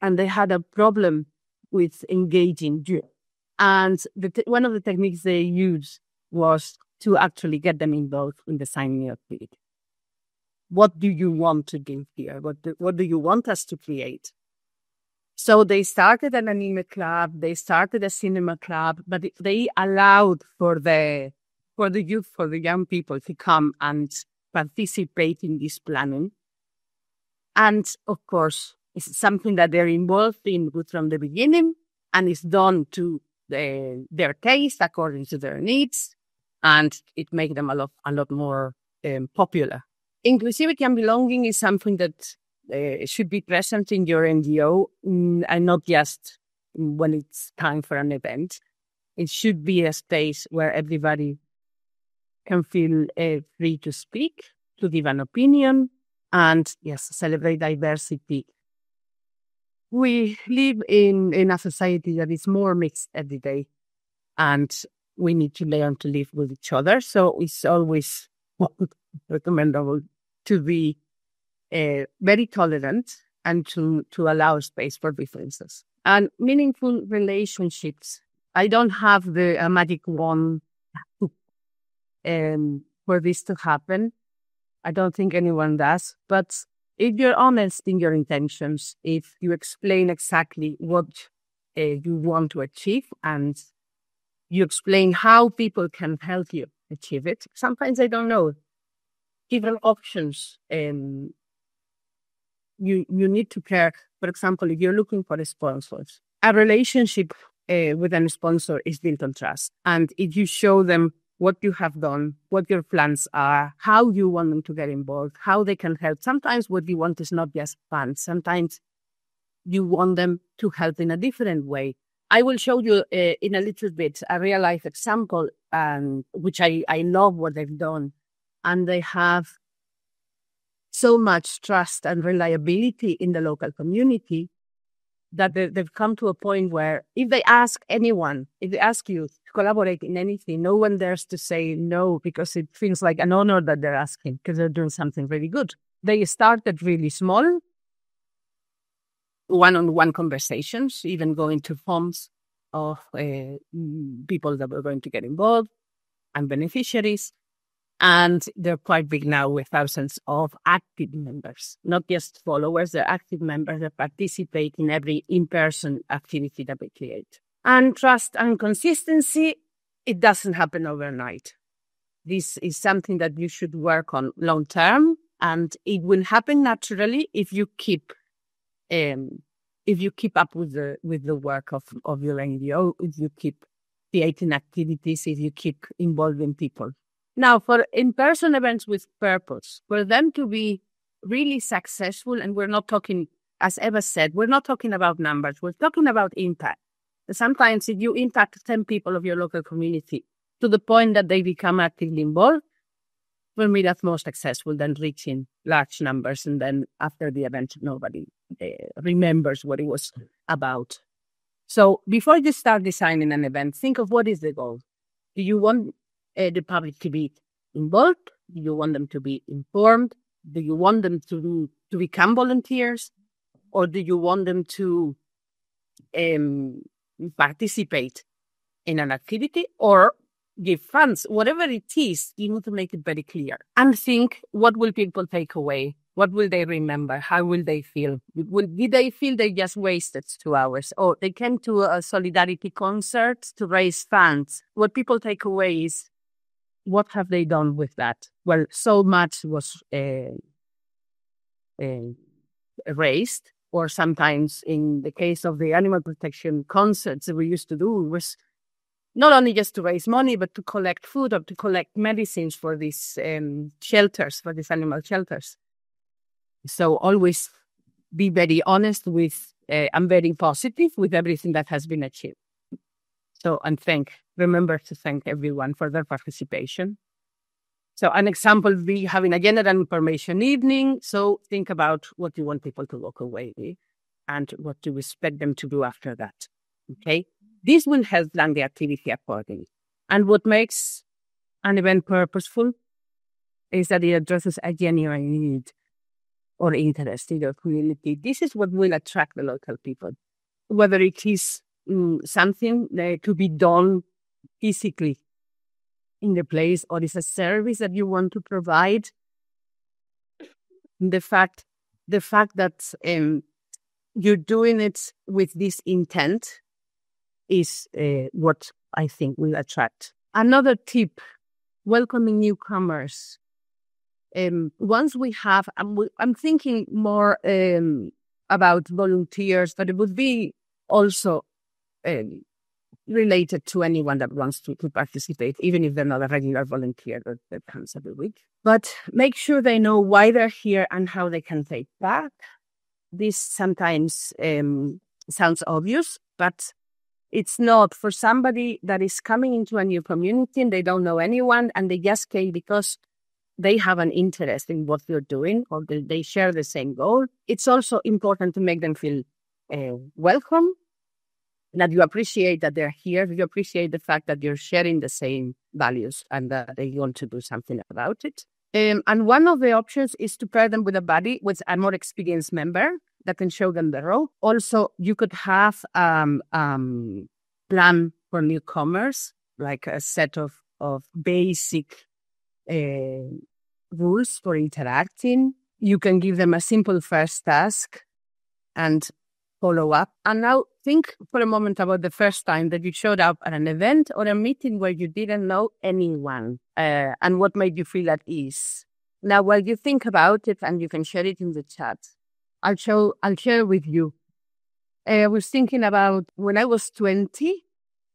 and they had a problem with engaging youth. And one of the techniques they used was to actually get them involved in the signing activity. What do you want to do here? What do you want us to create? So they started an anime club, they started a cinema club, but they allowed for the youth, for the young people to come and participate in this planning. And of course, it's something that they're involved in from the beginning, and it's done to their taste according to their needs, and it makes them a lot more popular. Inclusivity and belonging is something that should be present in your NGO, and not just when it's time for an event. It should be a space where everybody can feel free to speak, to give an opinion, and yes, celebrate diversity. We live in a society that is more mixed every day, and we need to learn to live with each other. So it's always recommendable to be very tolerant and to allow space for differences. And meaningful relationships. I don't have the magic wand for this to happen. I don't think anyone does. But if you're honest in your intentions, if you explain exactly what you want to achieve and you explain how people can help you achieve it, sometimes I don't know. Give them options. You need to care. For example, if you're looking for sponsors, a relationship with a sponsor is built on trust. And if you show them what you have done, what your plans are, how you want them to get involved, how they can help. Sometimes what you want is not just fun. Sometimes you want them to help in a different way. I will show you in a little bit a real life example, which I love what they've done. And they have so much trust and reliability in the local community that they've come to a point where if they ask anyone, if they ask you to collaborate in anything, no one dares to say no, because it feels like an honor that they're asking, because they're doing something really good. They started really small, one-on-one conversations, even going to homes of people that were going to get involved and beneficiaries. And they're quite big now with thousands of active members, not just followers. They're active members that participate in every in-person activity that we create. And trust and consistency, it doesn't happen overnight. This is something that you should work on long-term, and it will happen naturally if you keep up with the work of your NGO, if you keep creating activities, if you keep involving people. Now, for in-person events with purpose, for them to be really successful, and we're not talking, as Eva said, we're not talking about numbers, we're talking about impact. Sometimes if you impact 10 people of your local community to the point that they become actively involved, for me, that's more successful than reaching large numbers. And then after the event, nobody remembers what it was about. So before you start designing an event, think of what is the goal. Do you want the public to be involved? Do you want them to be informed? Do you want them to become volunteers? Or do you want them to participate in an activity or give funds? Whatever it is, you need to make it very clear. And think, what will people take away? What will they remember? How will they feel? Did they feel they just wasted 2 hours? Or they came to a solidarity concert to raise funds? What people take away is, what have they done with that? Well, so much was raised, or sometimes in the case of the animal protection concerts that we used to do, it was not only just to raise money, but to collect food or to collect medicines for these shelters, for these animal shelters. So always be very honest with and very positive with everything that has been achieved. So, and remember to thank everyone for their participation. So an example would be having a general information evening. So think about what you want people to walk away with and what you expect them to do after that. Okay? This will help plan the activity accordingly. And what makes an event purposeful is that it addresses a genuine need or interest in the community. This is what will attract the local people, whether it is something to be done physically in the place, or is a service that you want to provide. The fact that you're doing it with this intent is what I think will attract. Another tip: welcoming newcomers. Once we have, I'm thinking more about volunteers, but it would be also related to anyone that wants to participate, even if they're not a regular volunteer that comes every week. But make sure they know why they're here and how they can take back. This sometimes sounds obvious, but it's not. For somebody that is coming into a new community and they don't know anyone and they just came because they have an interest in what you're doing or they share the same goal, it's also important to make them feel welcome, that you appreciate that they're here, you appreciate the fact that you're sharing the same values and that they want to do something about it. And one of the options is to pair them with a buddy, with a more experienced member that can show them the road. Also, you could have plan for newcomers, like a set of basic rules for interacting. You can give them a simple first task and follow up. And now think for a moment about the first time that you showed up at an event or a meeting where you didn't know anyone and what made you feel at ease. Now, while you think about it, and you can share it in the chat, I'll share with you I was thinking about when I was 20,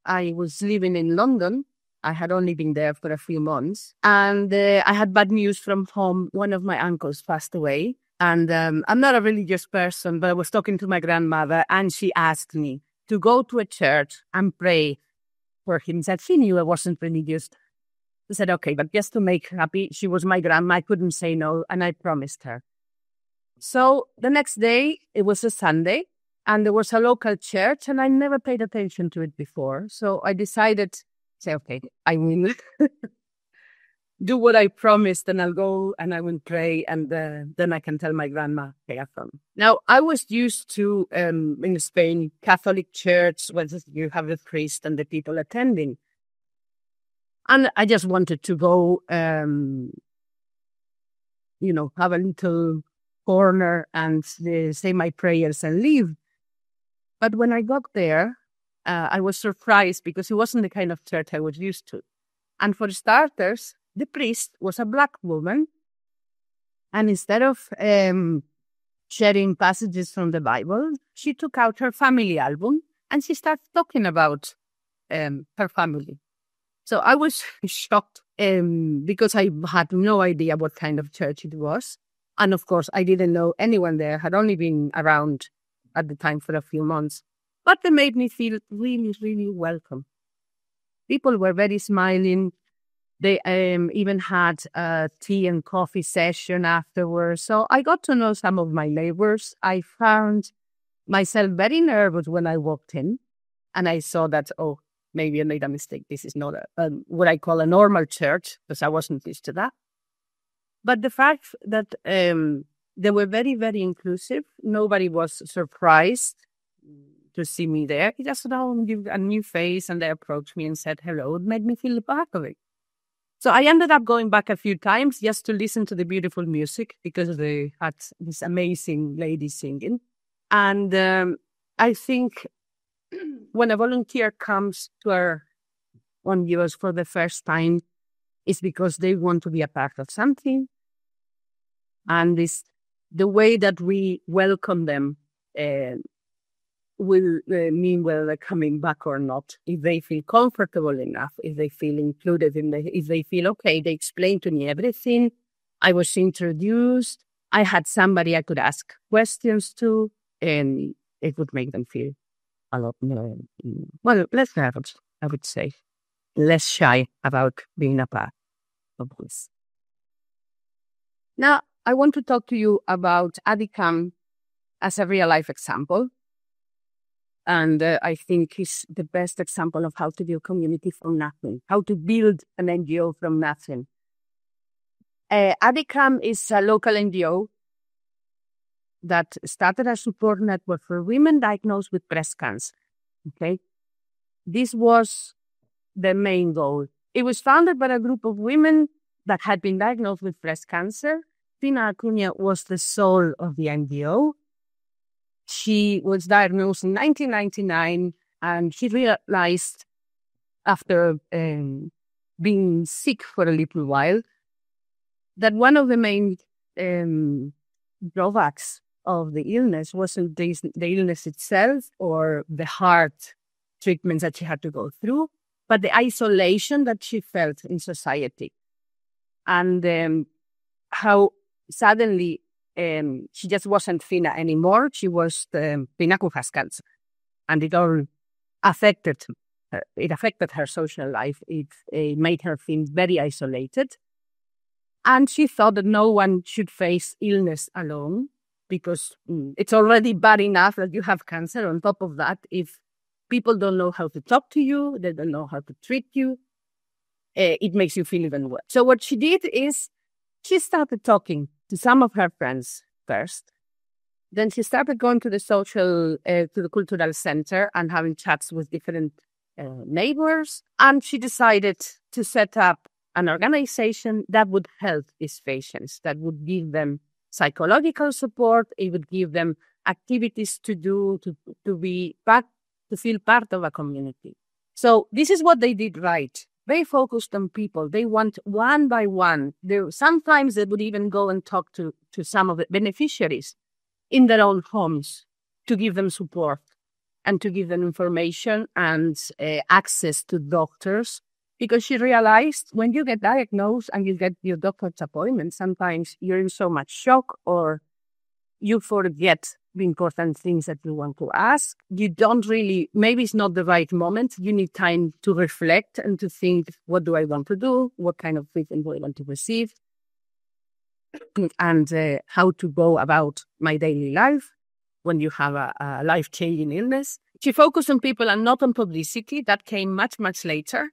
I was living in London. I had only been there for a few months, and I had bad news from home. One of my uncles passed away, and I'm not a religious person, but I was talking to my grandmother, and she asked me to go to a church and pray for him. Said she knew I wasn't religious. I said, okay, but just to make her happy, she was my grandma. I couldn't say no, and I promised her. So the next day, it was a Sunday, and there was a local church, and I never paid attention to it before. So I decided to say, okay, I will do what I promised, and I'll go and I will pray, and then I can tell my grandma, okay, I've come. Now, I was used to, in Spain, Catholic church, where you have the priest and the people attending. And I just wanted to go, have a little corner and say my prayers and leave. But when I got there, I was surprised because it wasn't the kind of church I was used to. And for starters, the priest was a Black woman. And instead of sharing passages from the Bible, she took out her family album and she started talking about her family. So I was shocked because I had no idea what kind of church it was. And of course, I didn't know anyone there, had only been around at the time for a few months. But they made me feel really, really welcome. People were very smiling. They even had a tea and coffee session afterwards. So I got to know some of my neighbors. I found myself very nervous when I walked in. And I saw that, maybe I made a mistake. This is not what I call a normal church, because I wasn't used to that. But the fact that they were very, very inclusive, nobody was surprised to see me there. He just give a new face, and they approached me and said hello. It made me feel part of it. So I ended up going back a few times just to listen to the beautiful music, because they had this amazing lady singing. And I think when a volunteer comes to our Honduras for the first time, it's because they want to be a part of something. And the way that we welcome them will mean whether they're coming back or not. If they feel comfortable enough, if they feel included if they feel okay, they explain to me everything. I was introduced. I had somebody I could ask questions to, and it would make them feel a lot more, less nervous, I would say, less shy about being a part of this. Now, I want to talk to you about ADICAM as a real-life example. And I think it's the best example of how to do a community from nothing, how to build an NGO from nothing. ADICAM is a local NGO that started a support network for women diagnosed with breast cancer. Okay, this was the main goal. It was founded by a group of women that had been diagnosed with breast cancer. Tina Acuna was the soul of the NGO. She was diagnosed in 1999, and she realized after being sick for a little while that one of the main drawbacks of the illness wasn't the illness itself or the hard treatments that she had to go through, but the isolation that she felt in society. And how suddenly she just wasn't Fina anymore. She was Fina who has cancer. And it all affected her. It affected her social life. It made her feel very isolated. And she thought that no one should face illness alone, because it's already bad enough that you have cancer. On top of that, if people don't know how to talk to you, they don't know how to treat you, it makes you feel even worse. So what she did is she started talking to some of her friends first. Then she started going to the cultural center and having chats with different neighbors. And she decided to set up an organization that would help these patients, that would give them psychological support. It would give them activities to do, to be back, to feel part of a community. So this is what they did right. They focused on people. They went one by one. Sometimes they would even go and talk to some of the beneficiaries in their own homes to give them support. and to give them information and access to doctors. Because she realized when you get diagnosed and you get your doctor's appointment, sometimes you're in so much shock or you forget the important things that you want to ask. You don't really, maybe it's not the right moment. You need time to reflect and to think, what do I want to do? What kind of treatment do I want to receive? And how to go about my daily life when you have a life-changing illness. She focused on people and not on publicity. That came much, much later.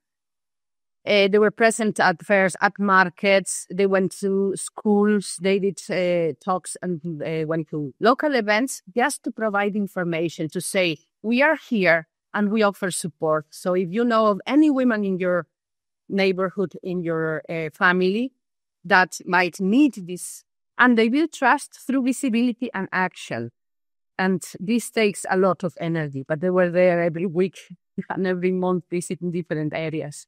They were present at fairs, at markets. They went to schools. They did talks and went to local events just to provide information, to say, we are here and we offer support. So if you know of any women in your neighborhood, in your family that might need this, and they will trust through visibility and action. And this takes a lot of energy, but they were there every week and every month visiting different areas.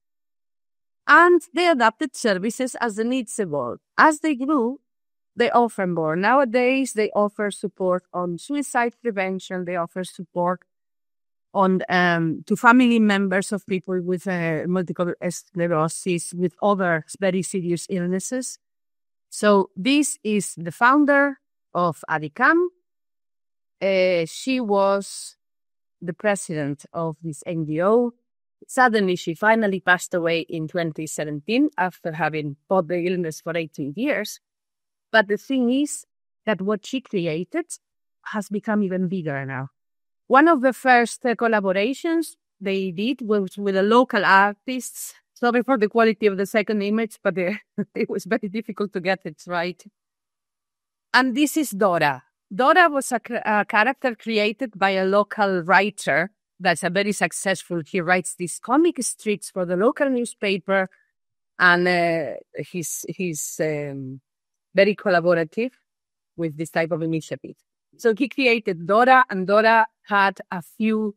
And they adapted services as the needs evolved. As they grew, they offer more. Nowadays, they offer support on suicide prevention. They offer support on to family members of people with multiple sclerosis, with other very serious illnesses. So this is the founder of ADICAM. She was the president of this NGO. Suddenly, she finally passed away in 2017 after having fought the illness for 18 years. But the thing is that what she created has become even bigger now. One of the first collaborations they did was with the local artists. Sorry for the quality of the second image, but it was very difficult to get it right. And this is Dora. Dora was a character created by a local writer that's a very successful. He writes these comic strips for the local newspaper, and he's very collaborative with this type of initiative. So he created Dora, and Dora had a few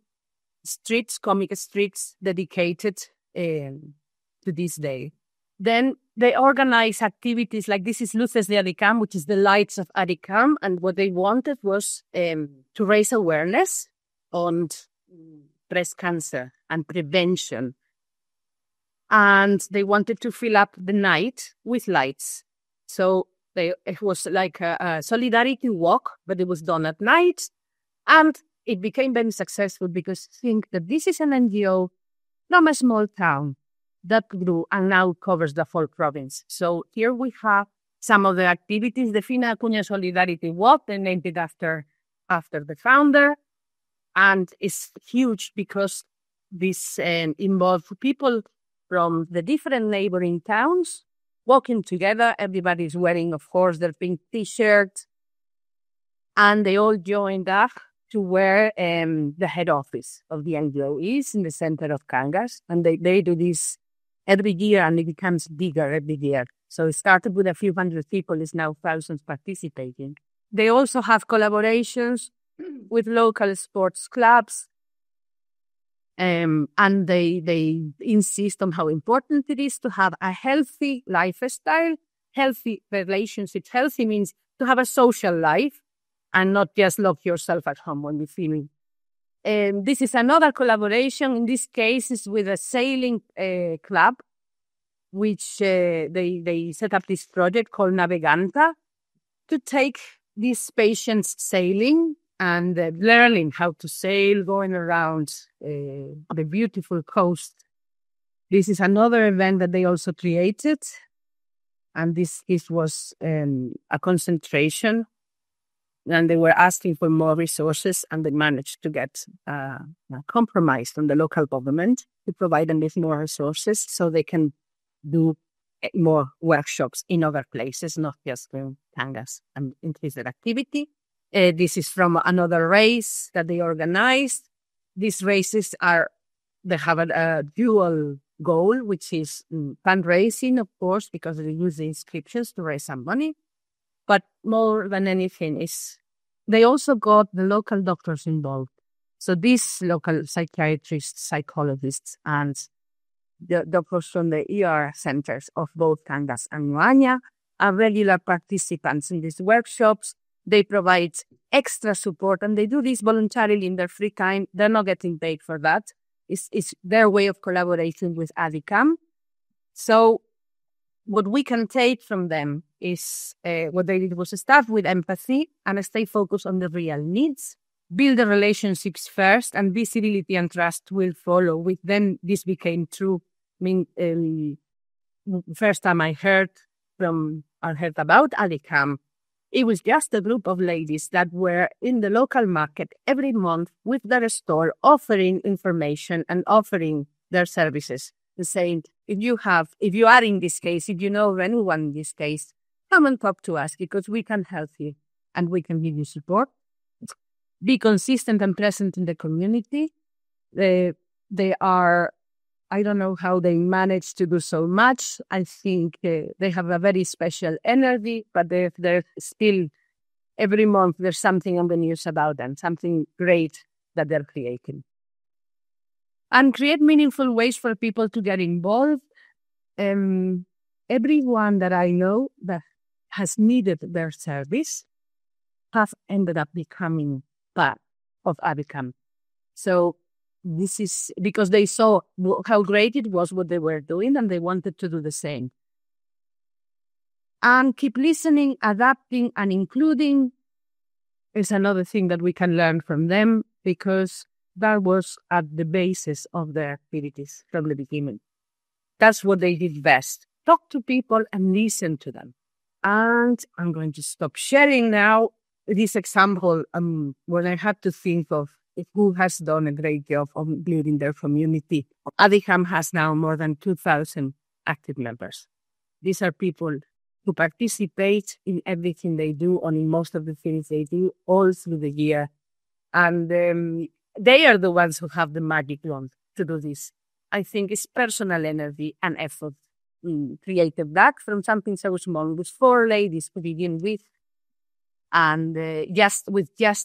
strips, comic strips, dedicated to this day. Then they organize activities like this is Luces de ADICAM, which is the lights of ADICAM, and what they wanted was to raise awareness on breast cancer and prevention. And they wanted to fill up the night with lights. So it was like a solidarity walk, but it was done at night. And it became very successful because think that this is an NGO from a small town that grew and now covers the whole province. So here we have some of the activities. The Fina Acuña Solidarity Walk, they named it after the founder. And it's huge because this involves people from the different neighboring towns walking together. Everybody's wearing, of course, their pink T-shirt. And they all joined up to where the head office of the NGO is in the center of Cangas. And they do this every year, and it becomes bigger every year. So it started with a few hundred people. It's now thousands participating. They also have collaborations with local sports clubs. And they insist on how important it is to have a healthy lifestyle, healthy relationships. Healthy means to have a social life and not just lock yourself at home when you're feeling. This is another collaboration. In this case, is with a sailing club, which they set up this project called Naveganta to take these patients sailing and learning how to sail, going around the beautiful coast. This is another event that they also created. And this was a concentration. And they were asking for more resources, and they managed to get a compromise from the local government to provide them with more resources so they can do more workshops in other places, not just in Cangas, and increase their activity. This is from another race that they organized. These races they have a dual goal, which is fundraising, of course, because they use the inscriptions to raise some money. But more than anything they also got the local doctors involved. So these local psychiatrists, psychologists, and the doctors from the ER centers of both Cangas and Nuaña are regular participants in these workshops. They provide extra support, and they do this voluntarily in their free time. They're not getting paid for that. It's their way of collaborating with ADICAM. So what we can take from them is what they did was start with empathy and stay focused on the real needs, build the relationships first, and visibility and trust will follow. With them, this became true. I mean, first time I heard about ADICAM, it was just a group of ladies that were in the local market every month with their store, offering information and offering their services. And saying, if you are in this case, if you know of anyone in this case, come and talk to us because we can help you and we can give you support. Be consistent and present in the community. They are, I don't know how they manage to do so much. I think they have a very special energy, but they're still, every month there's something on the news about them, something great that they're creating. And create meaningful ways for people to get involved. Everyone that I know that has needed their service have ended up becoming part of ADICAM. So this is because they saw how great it was what they were doing and they wanted to do the same. And keep listening, adapting, and including is another thing that we can learn from them because that was at the basis of their activities from the beginning. That's what they did best. Talk to people and listen to them. And I'm going to stop sharing now this example when I had to think of who has done a great job of building their community. ADICAM has now more than 2,000 active members. These are people who participate in everything they do, or in most of the things they do, all through the year. And they are the ones who have the magic wand to do this. I think it's personal energy and effort created that from something so small. It was 4 ladies to begin with. And just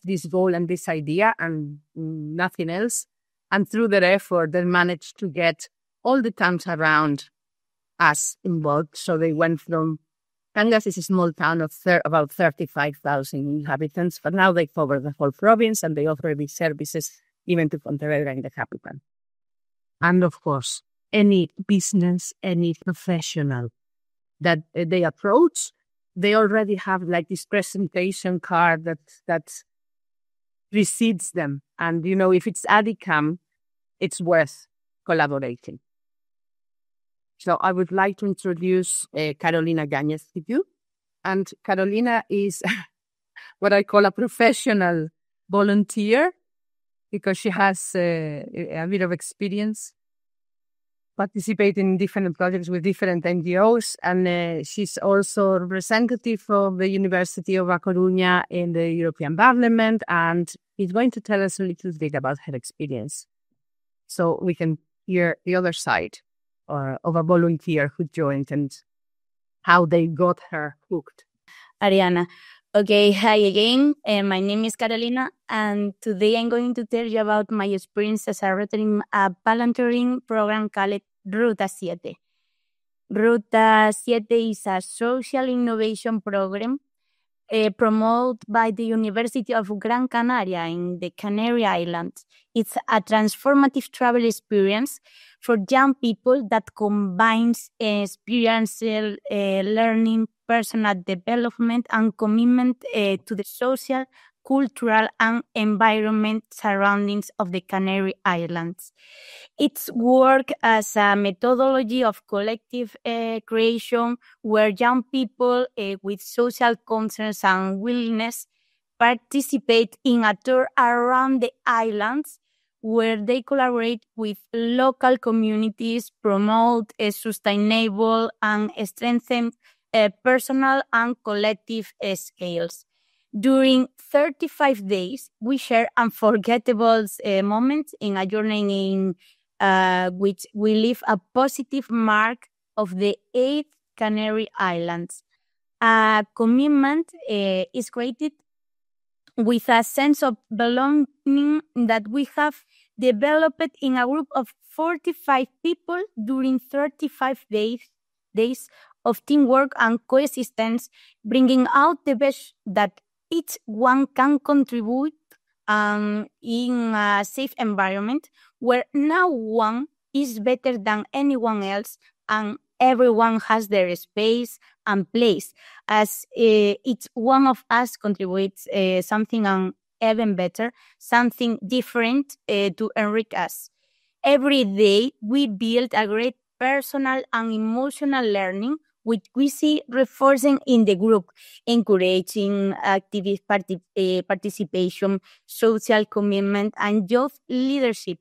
this goal and this idea and nothing else. And through their effort, they managed to get all the towns around us involved. So they went from, Cangas is a small town of about 35,000 inhabitants, but now they cover the whole province and they offer these services even to Pontevedra in the capital. And of course, any business, any professional that they approach, they already have like this presentation card that precedes them. And, you know, if it's ADICAM, it's worth collaborating. So I would like to introduce Carolina Gañez to you. And Carolina is what I call a professional volunteer because she has a bit of experience participating in different projects with different NGOs. And she's also representative of the University of A Coruña in the European Parliament. And she's going to tell us a little bit about her experience so we can hear the other side of a volunteer who joined and how they got her hooked. Ariana. Okay, hi again. My name is Carolina, and today I'm going to tell you about my experience as a volunteering program called Ruta 7. Ruta 7 is a social innovation program promoted by the University of Gran Canaria in the Canary Islands. It's a transformative travel experience for young people that combines experiential learning, personal development, and commitment to the social, cultural, and environment surroundings of the Canary Islands. Its work as a methodology of collective creation where young people with social concerns and willingness participate in a tour around the islands where they collaborate with local communities, promote a sustainable and strengthen personal and collective skills. During 35 days, we share unforgettable moments in a journey in which we leave a positive mark of the 8 Canary Islands. A commitment is created with a sense of belonging that we have developed in a group of 45 people during 35 days of teamwork and coexistence, bringing out the best that each one can contribute in a safe environment where no one is better than anyone else and everyone has their space and place, as each one of us contributes something even better, something different to enrich us. Every day, we build a great personal and emotional learning, which we see reinforcing in the group, encouraging active participation, social commitment, and youth leadership.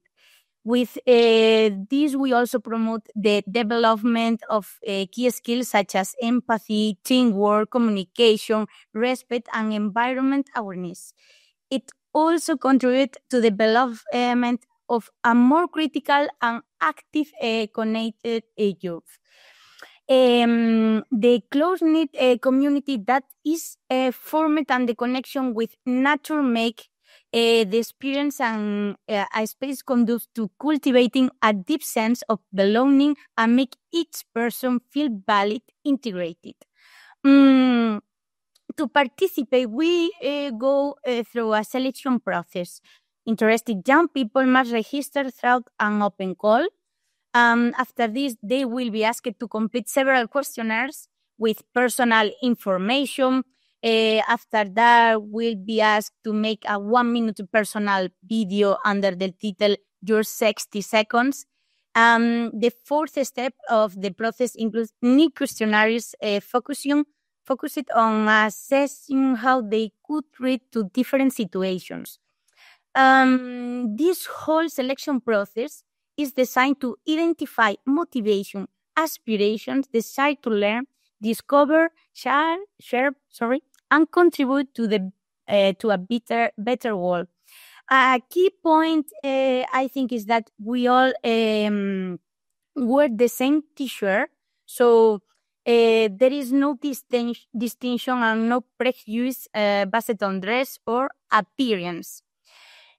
With this, we also promote the development of key skills such as empathy, teamwork, communication, respect, and environment awareness. It also contributes to the development of a more critical and active connected youth. The close-knit community that is formed and the connection with nature make the experience and a space conducive to cultivating a deep sense of belonging and make each person feel valid, integrated. To participate, we go through a selection process. Interested young people must register through an open call. After this, they will be asked to complete several questionnaires with personal information. After that, we'll be asked to make a 1-minute personal video under the title Your 60 Seconds. The fourth step of the process includes new questionnaires focused on assessing how they could relate to different situations. This whole selection process is designed to identify motivation, aspirations, desire to learn, discover, share, and contribute to a better world. A key point, I think, is that we all wear the same T-shirt, so there is no distinction and no prejudice based on dress or appearance.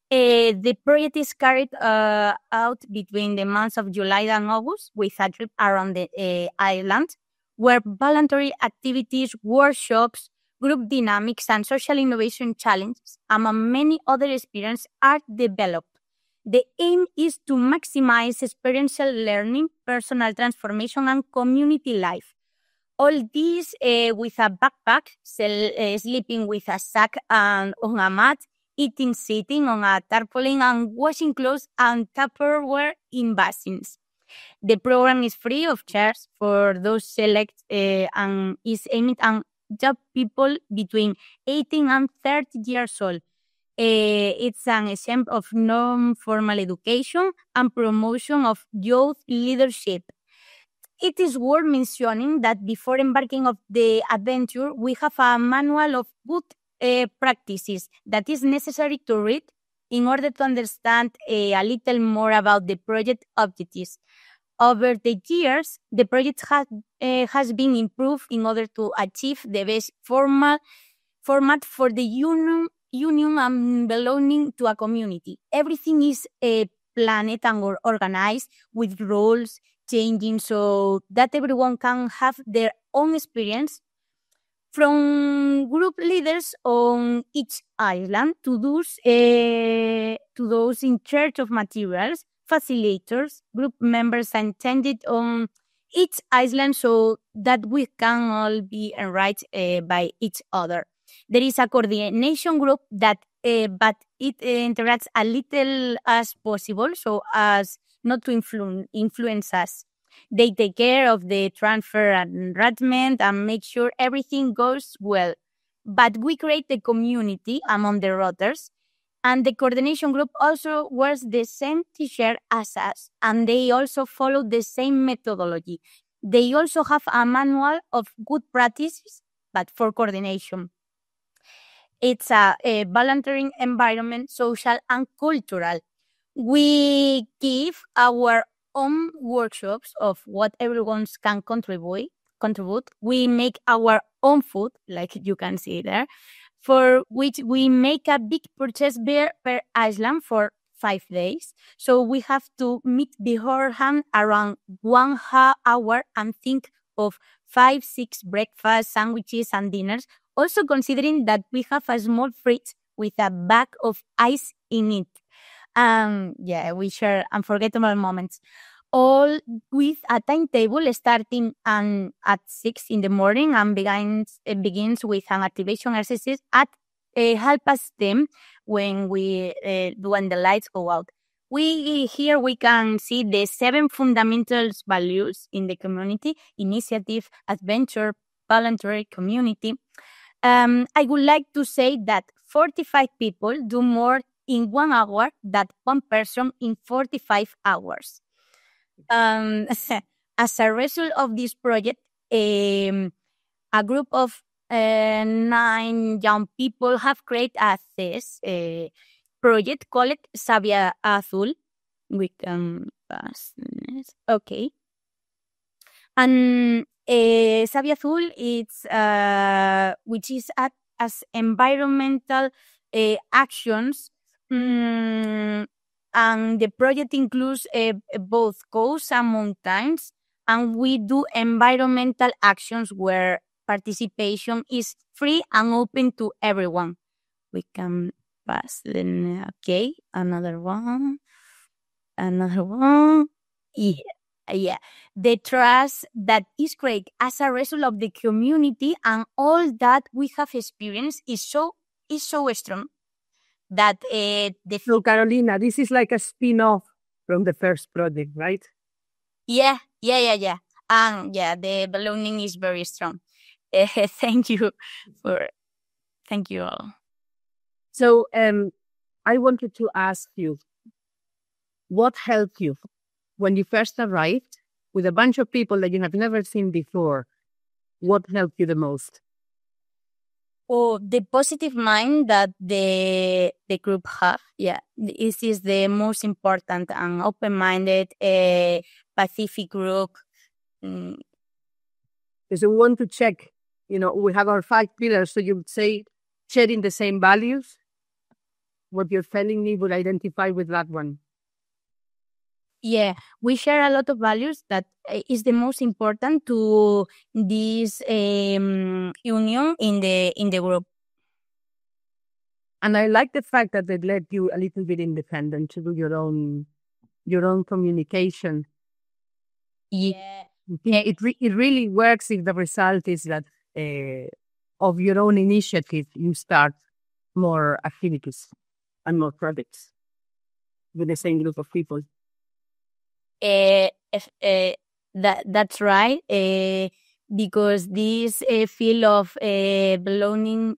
The project is carried out between the months of July and August with a trip around the island, where voluntary activities, workshops, group dynamics, and social innovation challenges, among many other experiences, are developed. The aim is to maximize experiential learning, personal transformation, and community life. All this with a backpack, sleeping with a sack and on a mat, eating sitting on a tarpaulin, and washing clothes and Tupperware in basins. The program is free of charge for those select and is aimed at young people between 18 and 30 years old. It's an example of non-formal education and promotion of youth leadership. It is worth mentioning that before embarking on the adventure, we have a manual of good practices that is necessary to read in order to understand a little more about the project objectives. Over the years, the project has been improved in order to achieve the best format for the union and belonging to a community. Everything is planned and organized with roles changing so that everyone can have their own experience, from group leaders on each island to those in charge of materials, facilitators, group members attended on each island so that we can all be enriched by each other. There is a coordination group that but it interacts a little as possible so as not to influence us. They take care of the transfer and arrangement and make sure everything goes well. But we create the community among the rotors, and the coordination group also wears the same T-shirt as us, and they also follow the same methodology. They also have a manual of good practices, but for coordination. It's a voluntary environment, social and cultural. We give our own workshops of what everyone can contribute. We make our own food, like you can see there, for which we make a big purchase per island for 5 days. So we have to meet beforehand around 1 hour and think of 5-6 breakfasts, sandwiches, and dinners. Also considering that we have a small fridge with a bag of ice in it. We share unforgettable moments. All with a timetable starting at 6 in the morning and begins with an activation exercise at 10:30 when the lights go out. We can see the 7 fundamental values in the community: initiative, adventure, voluntary, community. I would like to say that 45 people do more in 1 hour than one person in 45 hours. As a result of this project, a group of 9 young people have created a project called Savia Azul. We can pass this. Okay. And Savia Azul, it's which is as environmental actions. And the project includes both coasts and mountains, and we do environmental actions where participation is free and open to everyone. We can pass then. Okay, another one. Yeah. The trust that is created as a result of the community and all that we have experienced is so strong that So Carolina, this is like a spin-off from the first project, right? Yeah. And the belonging is very strong. Thank you all. So I wanted to ask you, what helped you when you first arrived with a bunch of people that you have never seen before? What helped you the most? Oh, the positive mind that the group have. Yeah, this is the most important and open-minded, Pacific group. Because we want to check, we have our 5 pillars. So you would say sharing the same values. What you're telling me would identify with that one. Yeah, we share a lot of values that is the most important to this union in the group. And I like the fact that they let you a little bit independent to do your own communication. Yeah. It really works if the result is that of your own initiative, you start more activities and more projects with the same group of people. That's right. Because this feel of belonging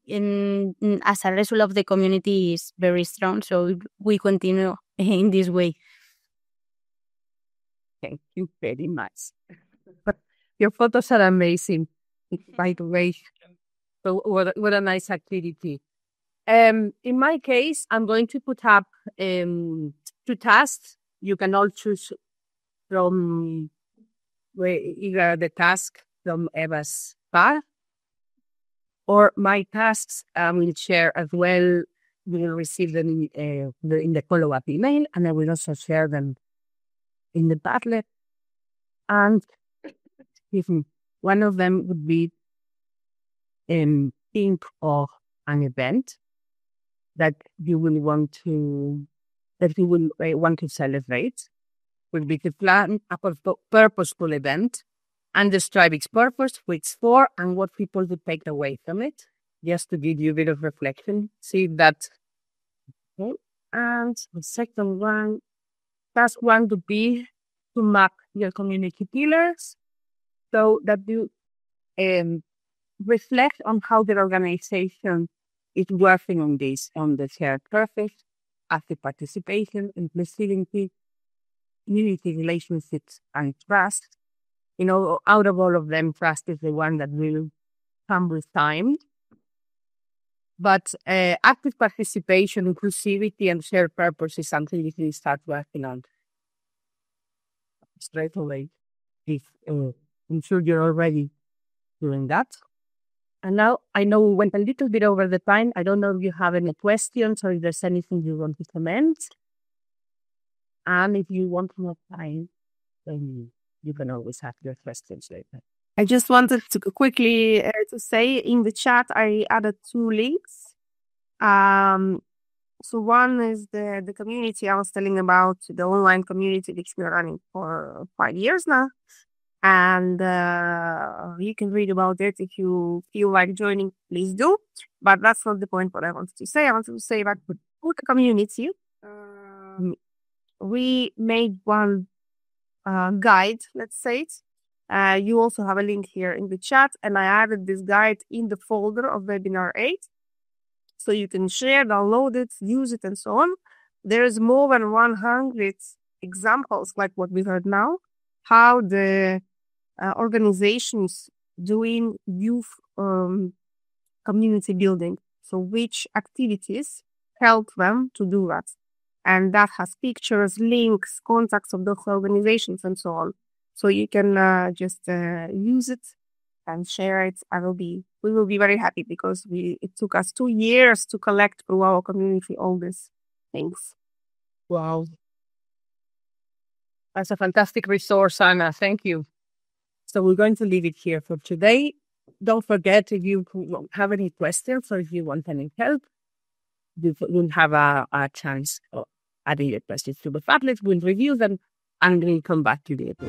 as a result of the community is very strong. So we continue in this way. Thank you very much. But your photos are amazing, by the way. So what a nice activity. In my case, I'm going to put up 2 tasks. You can all choose from either the task from Eva's path or my tasks. I will share as well. You will receive them in the follow-up email, and I will also share them in the Padlet. And one of them would be think of an event that you will want to celebrate. Will be to plan a purposeful event and describe its purpose, who it's for, and what people would take away from it, just to give you a bit of reflection. See that. Okay. And the second one, task 1 would be to map your community pillars so that you reflect on how the organization is working on the shared purpose, active participation, inclusivity, community relationships, and trust. Out of all of them, trust is the one that will come with time. But active participation, inclusivity, and shared purpose is something you can start working on straight away. I'm sure you're already doing that. And now I know we went a little bit over the time. I don't know if you have any questions or if there's anything you want to comment. And if you want more time, then you can always have your questions later. I just wanted to quickly to say in the chat, I added 2 links. So one is the community I was telling about, the online community which we're running for 5 years now. And you can read about it if you feel like joining, please do. But that's not the point what I wanted to say. I wanted to say that for the community, we made one guide, let's say it. You also have a link here in the chat, and I added this guide in the folder of Webinar 8. So you can share, download it, use it, and so on. There's more than 100 examples, like what we heard now, how the organizations doing youth community building. So which activities help them to do that. And that has pictures, links, contacts of those organizations, and so on. So you can just use it and share it. We will be very happy because it took us 2 years to collect through our community all these things. Wow. That's a fantastic resource, Anna. Thank you. So we're going to leave it here for today. Don't forget, if you have any questions or if you want any help, you will have a chance of adding your questions to the Padlet. We'll review them and we'll come back to you later.